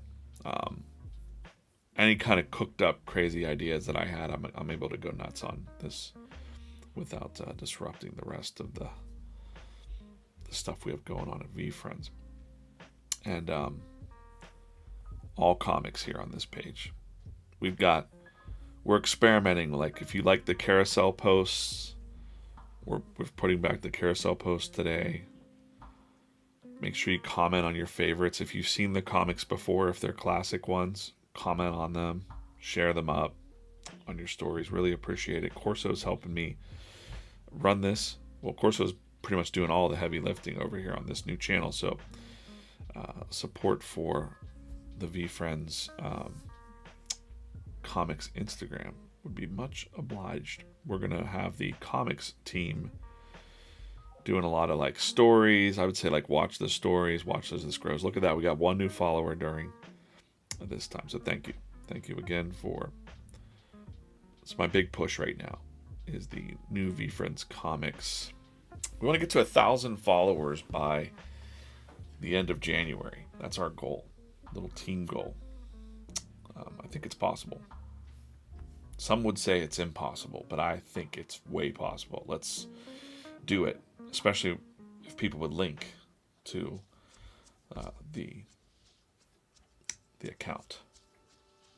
Any kind of cooked up crazy ideas that I had, I'm able to go nuts on this without disrupting the rest of the stuff we have going on at VeeFriends. And all comics here on this page. We're experimenting. Like if you like the carousel posts, we're putting back the carousel post today. Make sure you comment on your favorites. If you've seen the comics before, if they're classic ones, comment on them, share them up on your stories. Really appreciate it. Corso's helping me run this. Well, Corso's pretty much doing all the heavy lifting over here on this new channel. So support for the VeeFriends comics Instagram would be much obliged. We're going to have the comics team doing a lot of like stories. I would say like watch the stories, watch as this grows. Look at that. We got 1 new follower during this time. So thank you. Thank you again for, it's my big push right now is the new VeeFriends comics. We want to get to 1,000 followers by the end of January. That's our goal. Little team goal. I think it's possible. Some would say it's impossible, but I think it's way possible. Let's do it, especially if people would link to the account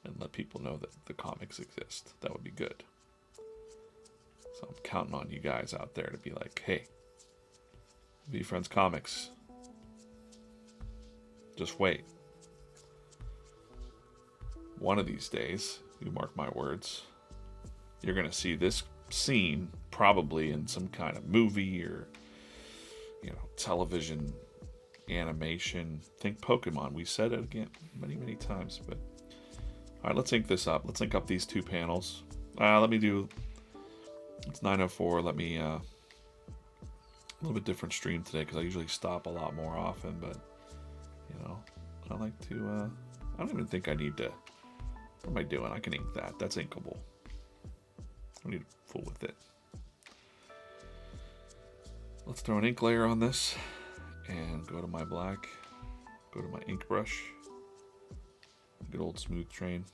and let people know that the comics exist. That would be good. So I'm counting on you guys out there to be like, hey, VeeFriends comics, just wait. One of these days, you mark my words, you're going to see this scene probably in some kind of movie or, television animation. Think Pokemon. We said it again many, many times. But all right, let's ink this up. Let's ink up these 2 panels. Let me do. It's 9:04. Let me a little bit different stream today because I usually stop a lot more often. But I like to. I don't even think I need to. What am I doing? I can ink that. That's inkable. I don't need to fool with it. Let's throw an ink layer on this and go to my black, go to my ink brush, good old smooth train.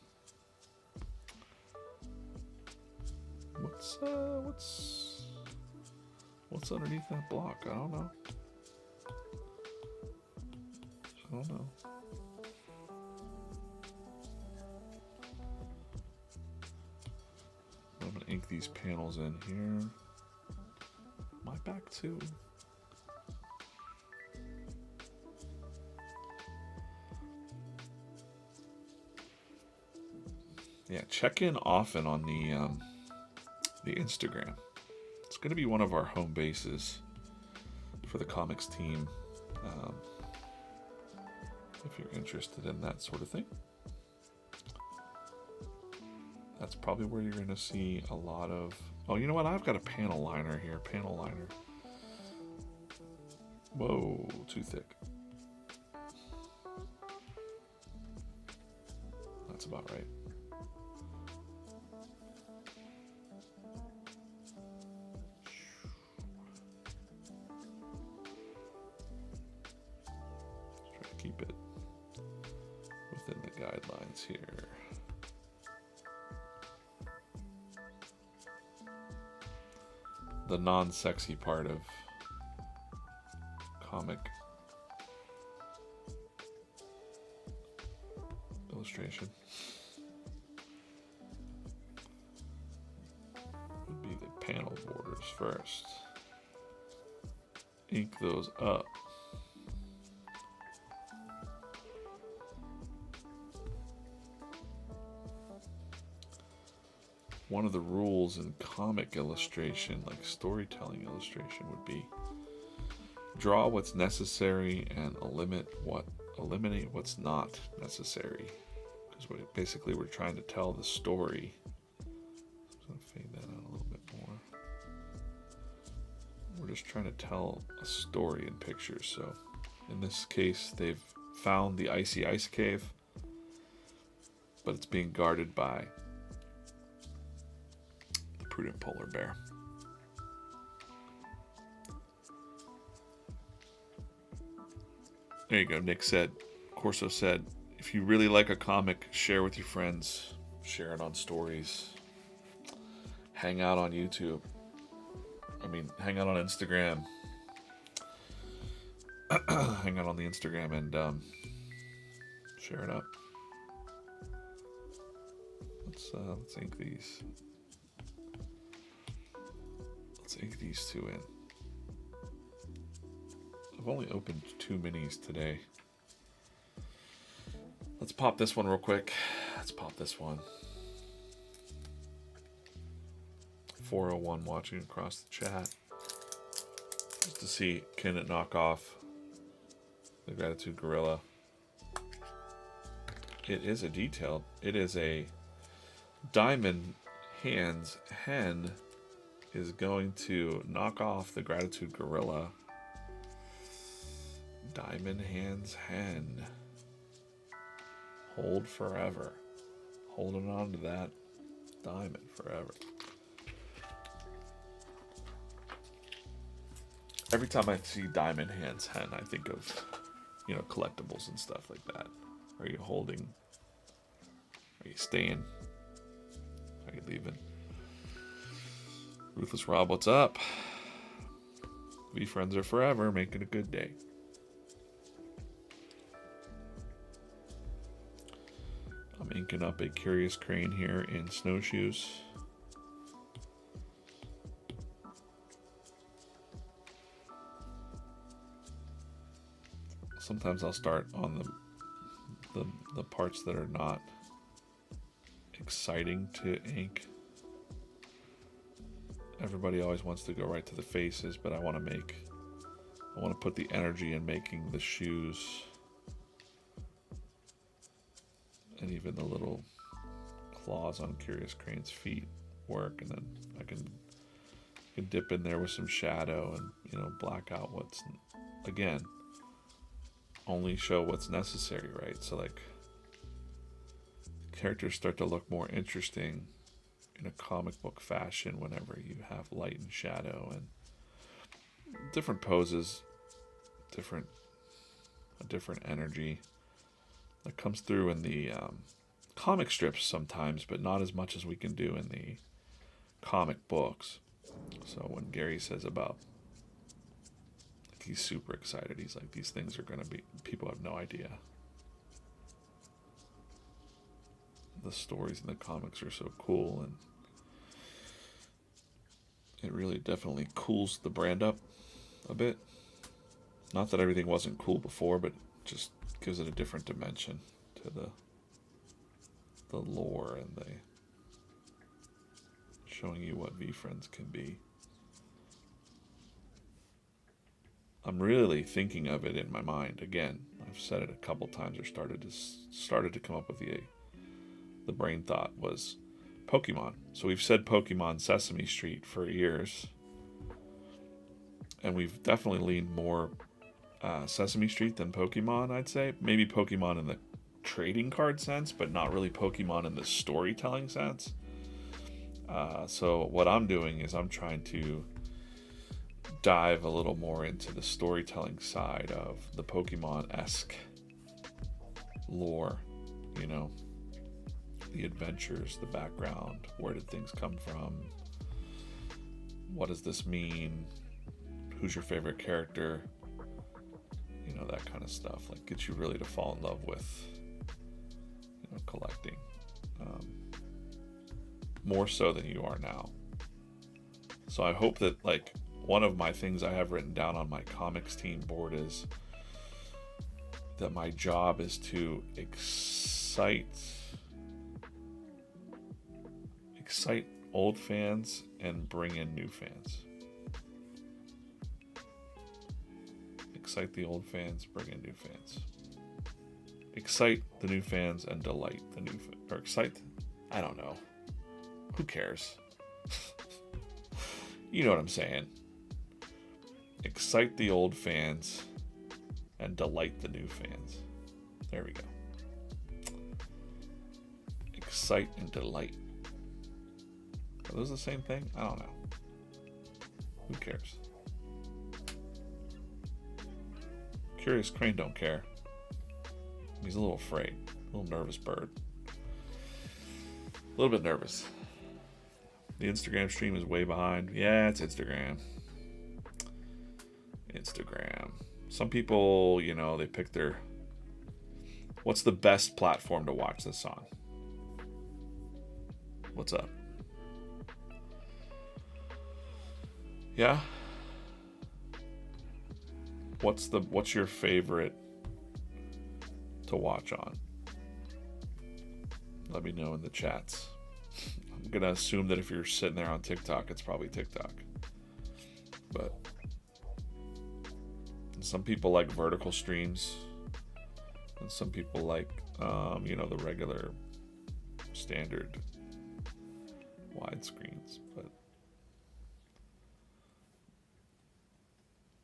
What's underneath that block? I don't know. I'm gonna ink these panels in here. My back too. Yeah, check in often on the Instagram. It's going to be one of our home bases for the comics team. If you're interested in that sort of thing, that's probably where you're going to see a lot of. Oh, you know what? I've got a panel liner here. Panel liner. Whoa, too thick. That's about right. Let's try to keep it within the guidelines here. The non-sexy part of comic illustration would be the panel borders first. Ink those up. One of the rules in comic illustration, like storytelling illustration, would be draw what's necessary and eliminate what's not necessary. Because basically we're trying to tell the story. I'm going to fade that out a little bit more. We're just trying to tell a story in pictures. So in this case, they've found the icy ice cave, but it's being guarded by the prudent polar bear. There you go. Nick said, Corso said, if you really like a comic, share with your friends, share it on stories, hang out on YouTube. Hang out on Instagram. Hang out on the Instagram and share it up. Let's ink these. Let's ink these two in. I've only opened 2 minis today. Let's pop this one real quick. Let's pop this one. 401 watching across the chat. Just to see, can it knock off the Gratitude Gorilla? It is a detailed. It is a Diamond Hands Hen is going to knock off the Gratitude Gorilla. Diamond Hands Hen. Hold forever. Holding on to that diamond forever. Every time I see Diamond Hands Hen, I think of, you know, collectibles and stuff like that. Are you holding? Are you staying? Are you leaving? Ruthless Rob, what's up? VeeFriends are forever, making a good day. I'm inking up a Curious Crane here in snowshoes. Sometimes I'll start on the parts that are not exciting to ink. Everybody always wants to go right to the faces, but I want to put the energy in making the shoes and even the little claws on Curious Crane's feet work, and then I can dip in there with some shadow and, you know, black out what's, again, only show what's necessary, right? So like characters start to look more interesting in a comic book fashion whenever you have light and shadow and different poses, a different energy that comes through in the comic strips sometimes, but not as much as we can do in the comic books. So when Gary says about, like, he's super excited, he's like, these things are going to be, people have no idea. The stories in the comics are so cool, and it really definitely cools the brand up a bit. Not that everything wasn't cool before, but just gives it a different dimension to the lore and the showing you what VeeFriends can be. I'm really thinking of it in my mind again. I've said it a couple times, or started to come up with the brain thought was Pokemon. So we've said Pokemon Sesame Street for years, and we've definitely leaned more Sesame Street than Pokemon, I'd say. Maybe Pokemon in the trading card sense, but not really Pokemon in the storytelling sense. So what I'm doing is I'm trying to dive a little more into the storytelling side of the Pokemon-esque lore, you know, the adventures, the background, where did things come from, what does this mean, who's your favorite character, you know, that kind of stuff. Like, gets you really to fall in love with, you know, collecting, more so than you are now. So I hope that, like, one of my things I have written down on my comics team board is that my job is to excite old fans and bring in new fans. Excite the old fans, bring in new fans. Excite the new fans and delight the new fans. Or excite, I don't know. Who cares? You know what I'm saying. Excite the old fans and delight the new fans. There we go. Excite and delight. Are those the same thing? I don't know. Who cares? Curious Crane don't care. He's a little afraid. A little nervous bird. A little bit nervous. The Instagram stream is way behind. Yeah, it's Instagram. Some people, you know, they pick their... What's the best platform to watch this on? What's up? Yeah. What's your favorite to watch on? Let me know in the chats. I'm gonna assume that if you're sitting there on TikTok, it's probably TikTok. But some people like vertical streams, and some people like the regular standard widescreens. But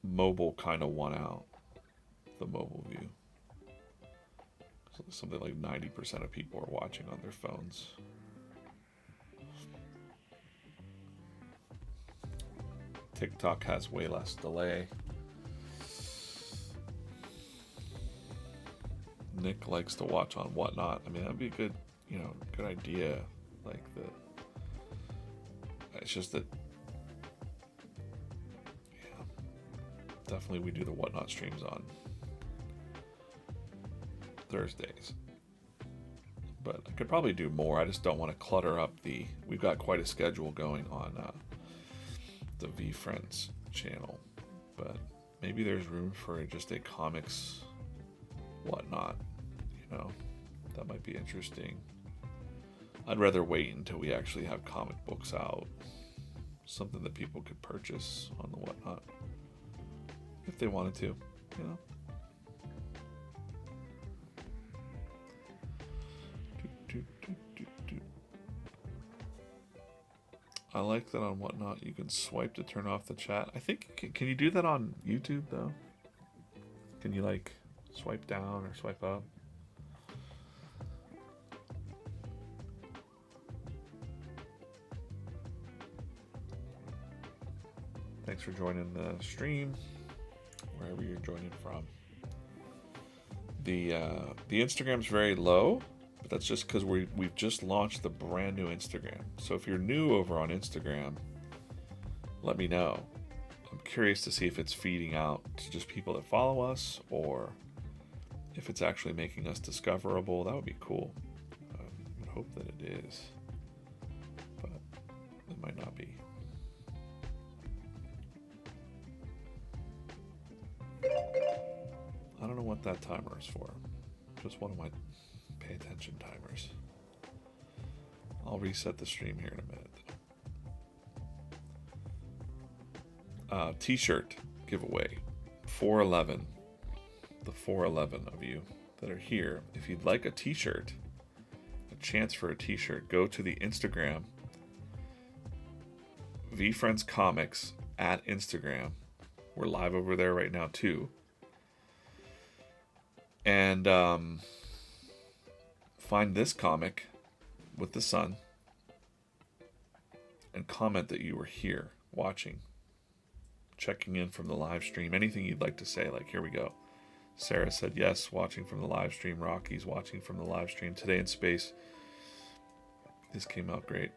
mobile kind of won out, the mobile view. So something like 90% of people are watching on their phones. TikTok has way less delay. Nick likes to watch on Whatnot. I mean, that'd be a good, good idea. Like it's just that, yeah, definitely we do the Whatnot streams on Thursdays. But I could probably do more. I just don't want to clutter up we've got quite a schedule going on the VeeFriends channel. But maybe there's room for just a comics Whatnot, that might be interesting. I'd rather wait until we actually have comic books out, something that people could purchase on the Whatnot if they wanted to, I like that on Whatnot you can swipe to turn off the chat. I think, can you do that on YouTube though? Can you like swipe down or swipe up? Thanks for joining the stream, wherever you're joining from. The Instagram's very low, but that's just because we've just launched the brand new Instagram. So if you're new over on Instagram, let me know. I'm curious to see if it's feeding out to just people that follow us, or if it's actually making us discoverable. That would be cool. I would hope that it is, but it might not be. I don't know what that timer is for. Just one of my pay attention timers. I'll reset the stream here in a minute. T-shirt giveaway. 411. The 411 of you that are here. If you'd like a t-shirt, a chance for a t-shirt, go to the Instagram. VeeFriends Comics at Instagram. We're live over there right now too. And find this comic with the sun and comment that you were here watching, checking in from the live stream, anything you'd like to say. Like, here we go. Sarah said yes, watching from the live stream. Rocky's watching from the live stream. Today in Space. This came out great.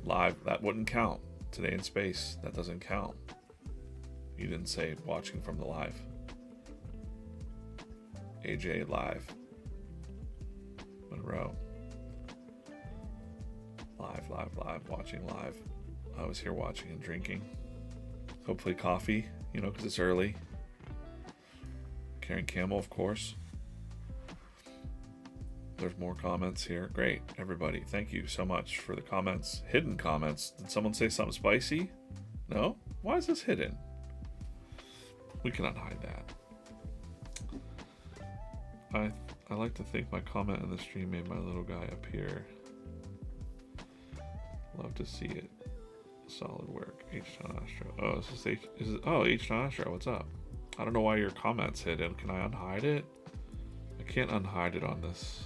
Live, that wouldn't count. Today in Space, that doesn't count. You didn't say watching from the live. AJ live. Monroe. Live, watching live. I was here watching and drinking. Hopefully coffee, because it's early. Karen Campbell, of course. There's more comments here. Great, everybody. Thank you so much for the comments. Hidden comments. Did someone say something spicy? No? Why is this hidden? We cannot hide that. I like to think my comment in the stream made my little guy appear. Love to see it. Solid work. H-Town Astro. Oh, H-Town Astro, what's up? I don't know why your comment's hidden. Can I unhide it? I can't unhide it on this.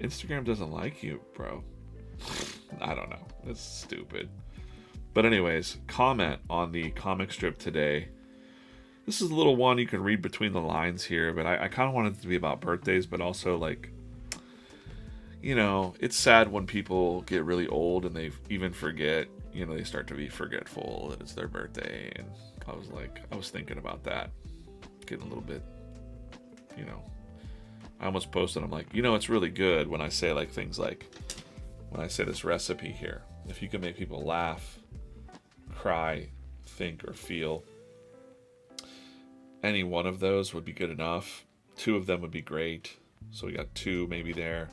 Instagram doesn't like you, bro. I don't know. It's stupid. But anyways, comment on the comic strip today. This is a little one you can read between the lines here, but I kind of wanted it to be about birthdays, but also like, it's sad when people get really old and they even forget, they start to be forgetful that it's their birthday. And I was thinking about that, getting a little bit, I almost posted, I'm like, it's really good when I say like things like, when I say this recipe here. If you can make people laugh, cry, think, or feel, any one of those would be good enough. 2 of them would be great. So we got 2 maybe there,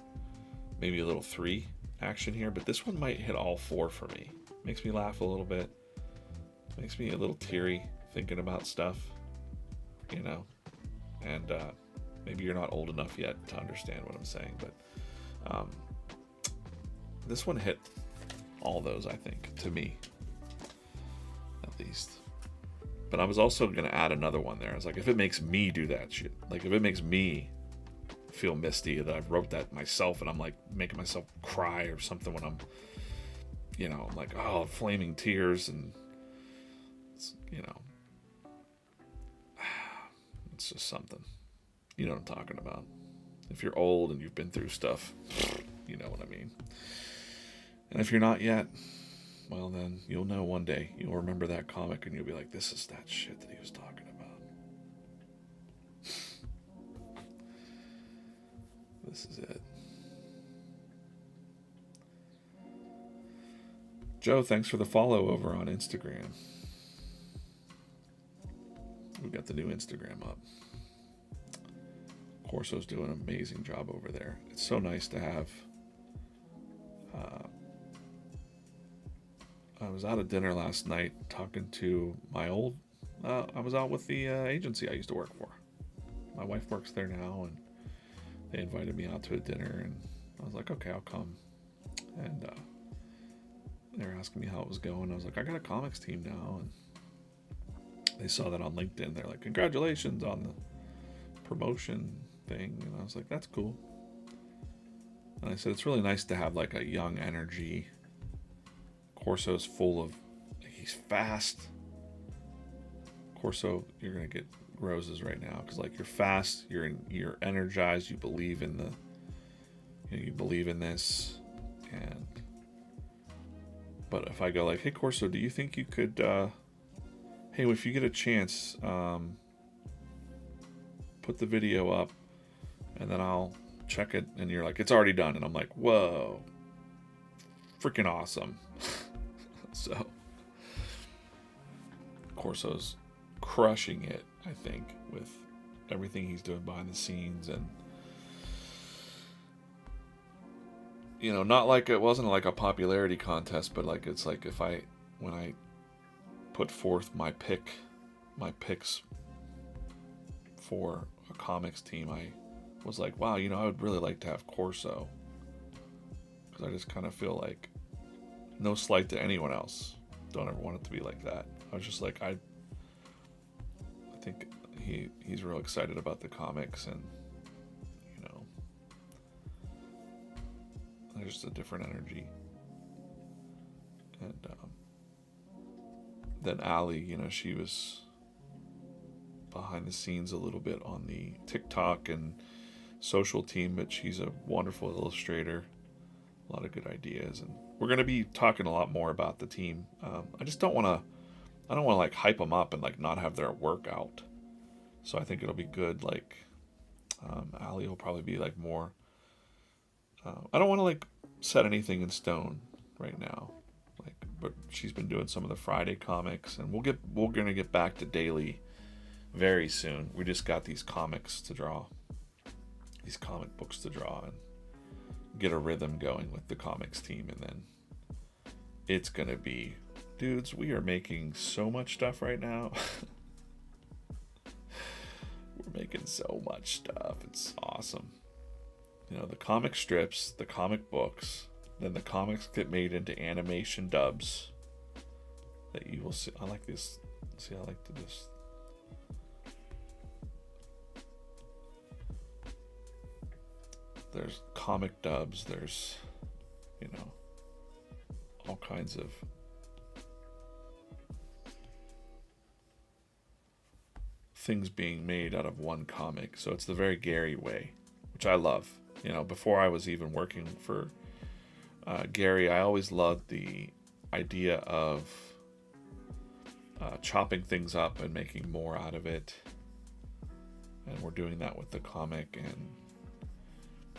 maybe a little 3 action here, but this one might hit all 4 for me. Makes me laugh a little bit, makes me a little teary thinking about stuff, you know, and maybe you're not old enough yet to understand what I'm saying, but this one hit all those, I think, to me, at least. But I was also going to add another one there. I was like, if it makes me do that shit, like if it makes me feel misty, that I've wrote that myself and I'm like making myself cry or something when I'm, you know, like, oh, flaming tears, and you know, it's just something. You know what I'm talking about. If you're old and you've been through stuff, you know what I mean. And if you're not yet, well, then you'll know one day. You'll remember that comic and you'll be like, this is that shit that he was talking about. This is it. Joe, thanks for the follow over on Instagram. We got the new Instagram up. Corso's doing an amazing job over there. It's so nice to have. I was out at dinner last night talking to my old. I was out with the agency I used to work for. My wife works there now, and they invited me out to a dinner, and I was like, okay, I'll come. And they were asking me how it was going. I was like, I got a comics team now, and they saw that on LinkedIn. They're like, congratulations on the promotion thing. And I was like, that's cool. And I said, it's really nice to have like a young energy. Corso's full of, he's fast. Corso, you're gonna get roses right now because like you're fast, you're energized, you believe in you believe in this. And but if I go like, hey Corso, do you think you could hey, if you get a chance, put the video up and then I'll check it, and you're like, it's already done, and I'm like, whoa, freaking awesome. So Corso's crushing it, I think, with everything he's doing behind the scenes. And you know, not like it wasn't like a popularity contest, but like it's like when I put forth my picks for a comics team, I was like, wow, you know, I would really like to have Corso, because I just kind of feel like, no slight to anyone else, don't ever want it to be like that. I was just like, I think he's real excited about the comics, and you know, there's just a different energy. And then Allie, you know, she was behind the scenes a little bit on the TikTok and social team, but she's a wonderful illustrator, a lot of good ideas, and we're going to be talking a lot more about the team. I just don't want to like hype them up and like not have their work out. So I think it'll be good. Like, Allie will probably be like more, I don't want to like set anything in stone right now. Like, but she's been doing some of the Friday comics, and we're going to get back to daily very soon. We just got these comics to draw, these comic books to draw, and get a rhythm going with the comics team. And then it's gonna be, dudes, we are making so much stuff right now. We're making so much stuff. It's awesome. You know, the comic strips, the comic books, then the comics get made into animation dubs that you will see. I like this. See, I like to just, there's comic dubs, there's, you know, all kinds of things being made out of one comic. So it's the very Gary way, which I love. You know, before I was even working for Gary, I always loved the idea of chopping things up and making more out of it. And we're doing that with the comic, and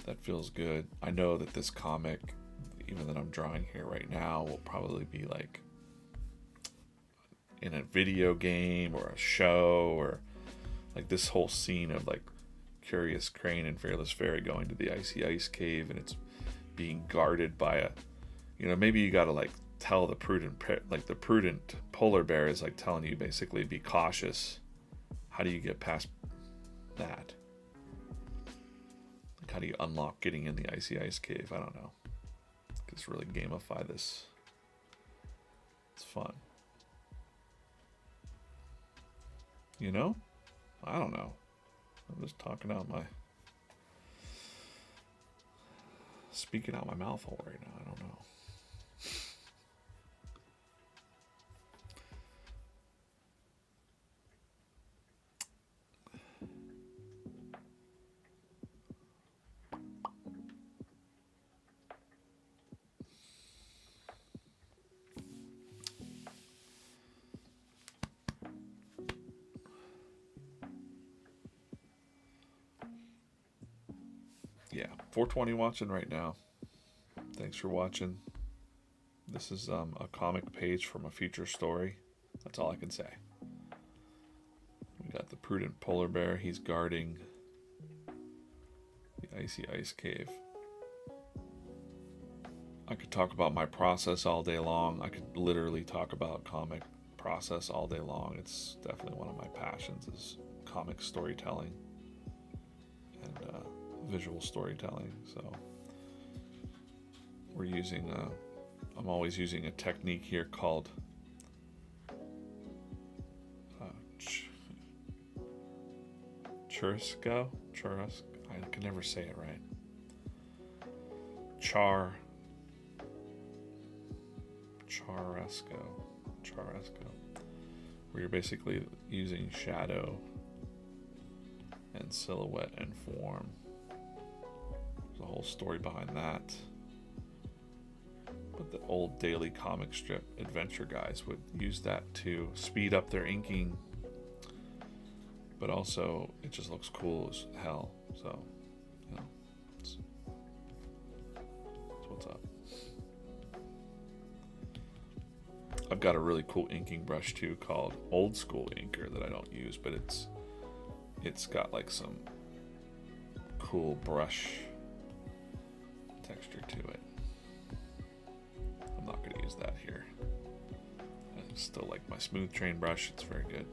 that feels good. I know that this comic, even that I'm drawing here right now will probably be like in a video game or a show, or like this whole scene of like Curious Crane and Fearless Fairy going to the icy ice cave, and it's being guarded by a, you know, maybe you got to like tell the prudent polar bear is like telling you basically be cautious. How do you get past that? Like, how do you unlock getting in the icy ice cave? I don't know. Just really gamify this. It's fun. You know? I don't know. I'm just talking out my... speaking out my mouth hole right now. I don't know. Yeah, 420 watching right now. Thanks for watching. This is a comic page from a future story. That's all I can say. We got the prudent polar bear. He's guarding the icy ice cave. I could talk about my process all day long. I could literally talk about comic process all day long. It's definitely one of my passions, is comic storytelling and visual storytelling. So we're using I'm always using a technique here called churrasco. I can never say it right. Churrasco, where you're basically using shadow and silhouette and form. There's a whole story behind that. But the old daily comic strip adventure guys would use that to speed up their inking, but also it just looks cool as hell. So, you know, that's what's up. I've got a really cool inking brush too called Old School Inker that I don't use, but it's got like some cool brush texture to it. I'm not going to use that here. I still like my smooth train brush. It's very good.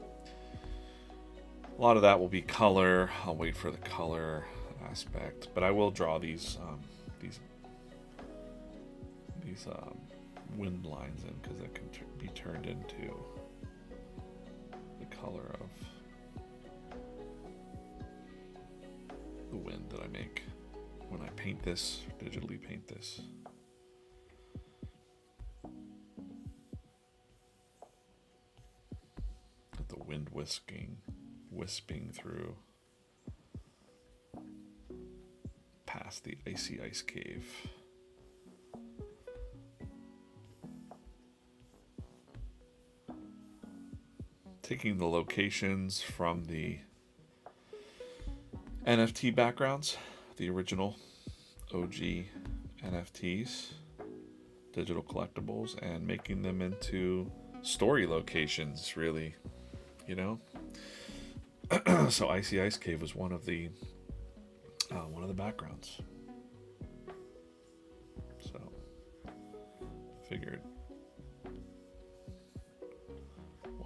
A lot of that will be color. I'll wait for the color aspect, but I will draw these wind lines in, because it can be turned into the color of the wind that I make when I paint this, digitally paint this. Let the wind wisping through past the icy ice cave. Taking the locations from the NFT backgrounds, the original OG NFTs, digital collectibles, and making them into story locations, really, you know. So Icy Ice Cave was one of the backgrounds. So figured,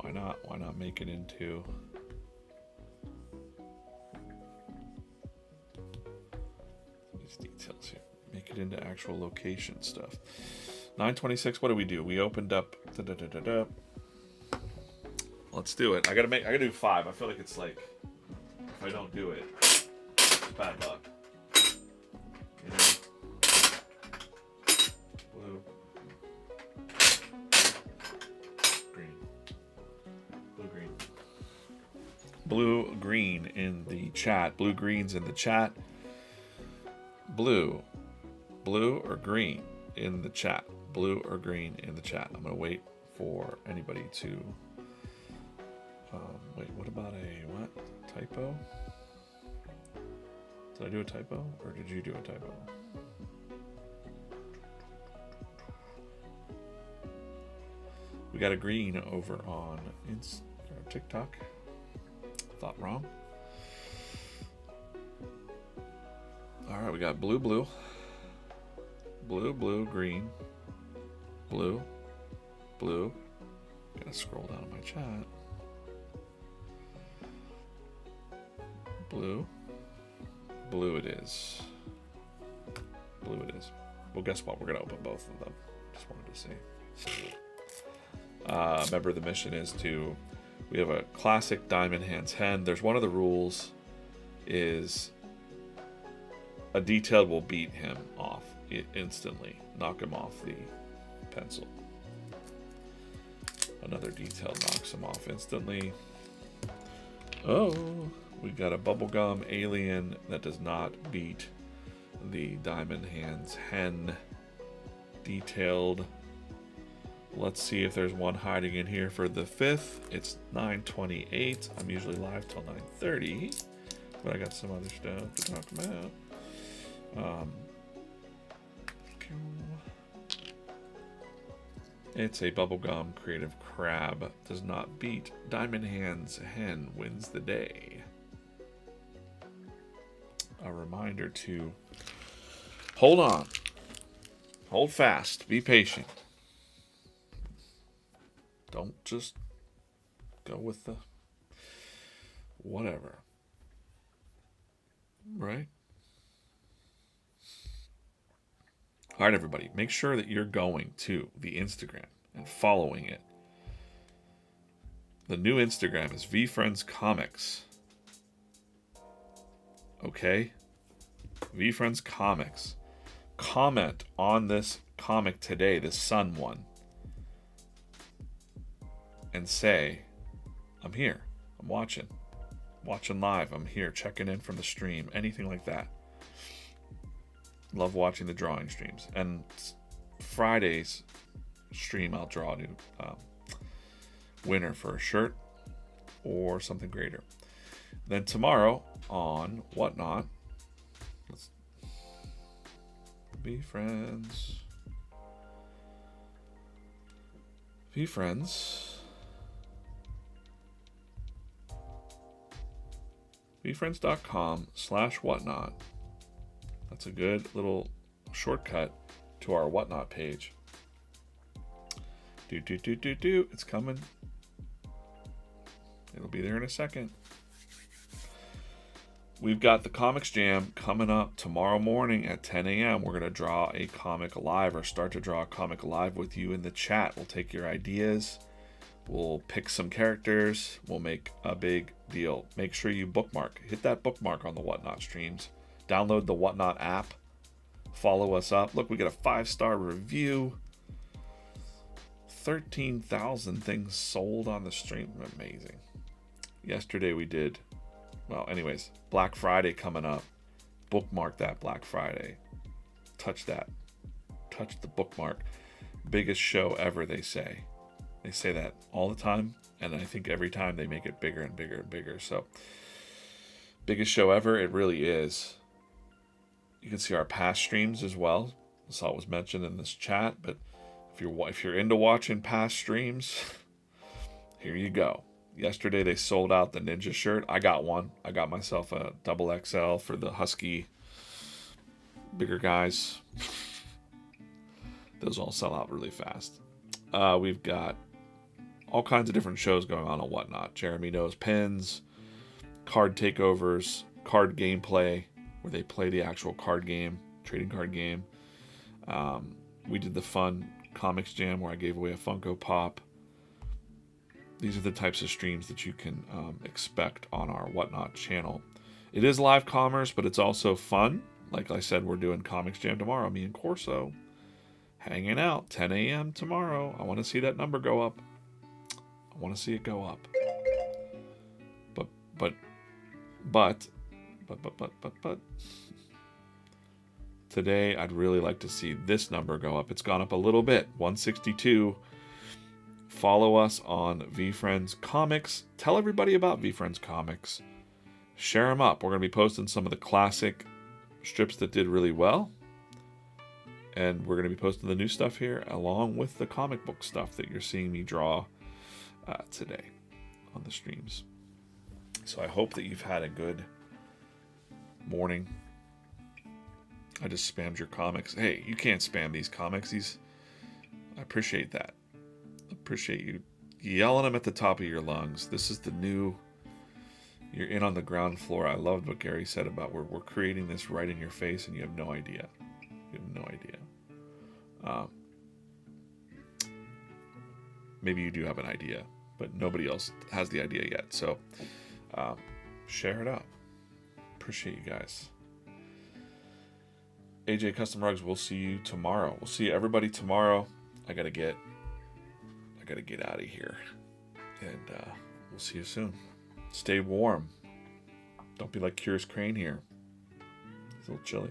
why not make it into these details here, make it into actual location stuff. 926, what do? We opened up let's do it. I gotta do 5. I feel like it's like, if I don't do it, it's bad luck. You know? Blue. Green. Blue-green. Blue-green in the chat. Blue-green's in the chat. Blue or green in the chat. Blue or green in the chat. I'm gonna wait for anybody to wait, what about a typo? Did I do a typo, or did you do a typo? We got a green over on TikTok. Thought wrong. All right, we got blue, blue, blue, blue, green, blue, blue. Gotta scroll down on my chat. Blue, blue it is. Blue it is. Well, guess what? We're gonna open both of them. Just wanted to see. Remember, the mission is we have a classic diamond hands hen. There's one of the rules is a detailed will beat him off instantly, knock him off the pencil. Another detailed knocks him off instantly. Oh, we got a bubblegum alien that does not beat the diamond hands hen detailed. Let's see if there's one hiding in here for the 5th. It's 9:28. I'm usually live till 9:30, but I got some other stuff to talk about. It's a bubblegum creative crab. Does not beat diamond hands hen, wins the day. A reminder to hold on, hold fast, be patient. Don't just go with the whatever, right? All right, everybody, make sure that you're going to the Instagram and following it. The new Instagram is VeeFriends Comics. Okay? VeeFriends Comics. Comment on this comic today, this sun one, and say, I'm here, I'm watching live, I'm here, checking in from the stream, anything like that. Love watching the drawing streams. And Friday's stream, I'll draw a new winner for a shirt or something greater. Then tomorrow on Whatnot, let's VeeFriends. VeeFriends. VeeFriends.com/whatnot. That's a good little shortcut to our Whatnot page. It's coming. It'll be there in a second. We've got the Comics Jam coming up tomorrow morning at 10 a.m. We're going to draw a comic alive, or start to draw a comic alive with you in the chat. We'll take your ideas. We'll pick some characters. We'll make a big deal. Make sure you bookmark. Hit that bookmark on the Whatnot streams. Download the Whatnot app. Follow us up. Look, we got a 5-star review. 13,000 things sold on the stream. Amazing. Yesterday we did, well, anyways, Black Friday coming up. Bookmark that Black Friday. Touch that. Touch the bookmark. Biggest show ever, they say. They say that all the time, and I think every time they make it bigger and bigger and bigger. So, biggest show ever, it really is. You can see our past streams as well. I saw it was mentioned in this chat, but if you're into watching past streams, here you go. Yesterday they sold out the Ninja shirt. I got one. I got myself a double XL for the husky, bigger guys. Those all sell out really fast. We've got all kinds of different shows going on and Whatnot. Jeremy Knows Pins, card takeovers, card gameplay, where they play the actual card game, trading card game. We did the fun Comics Jam where I gave away a Funko Pop. These are the types of streams that you can expect on our Whatnot channel. It is live commerce, but it's also fun. Like I said, we're doing Comics Jam tomorrow. Me and Corso hanging out 10 a.m. tomorrow. I want to see that number go up. I want to see it go up. But today I'd really like to see this number go up. It's gone up a little bit, 162. Follow us on VeeFriends Comics. Tell everybody about VeeFriends Comics. Share them up. We're going to be posting some of the classic strips that did really well. And we're going to be posting the new stuff here along with the comic book stuff that you're seeing me draw today on the streams. So I hope that you've had a good morning. I just spammed your comics. Hey, you can't spam these comics. I appreciate that. I appreciate you yelling them at the top of your lungs. This is the new... You're in on the ground floor. I loved what Gary said about we're creating this right in your face and you have no idea. You have no idea. Maybe you do have an idea, but nobody else has the idea yet. So share it up. Appreciate you guys. AJ Custom Rugs, we'll see you tomorrow. We'll see everybody tomorrow. I gotta get out of here. And we'll see you soon. Stay warm. Don't be like Curious Crane here. It's a little chilly.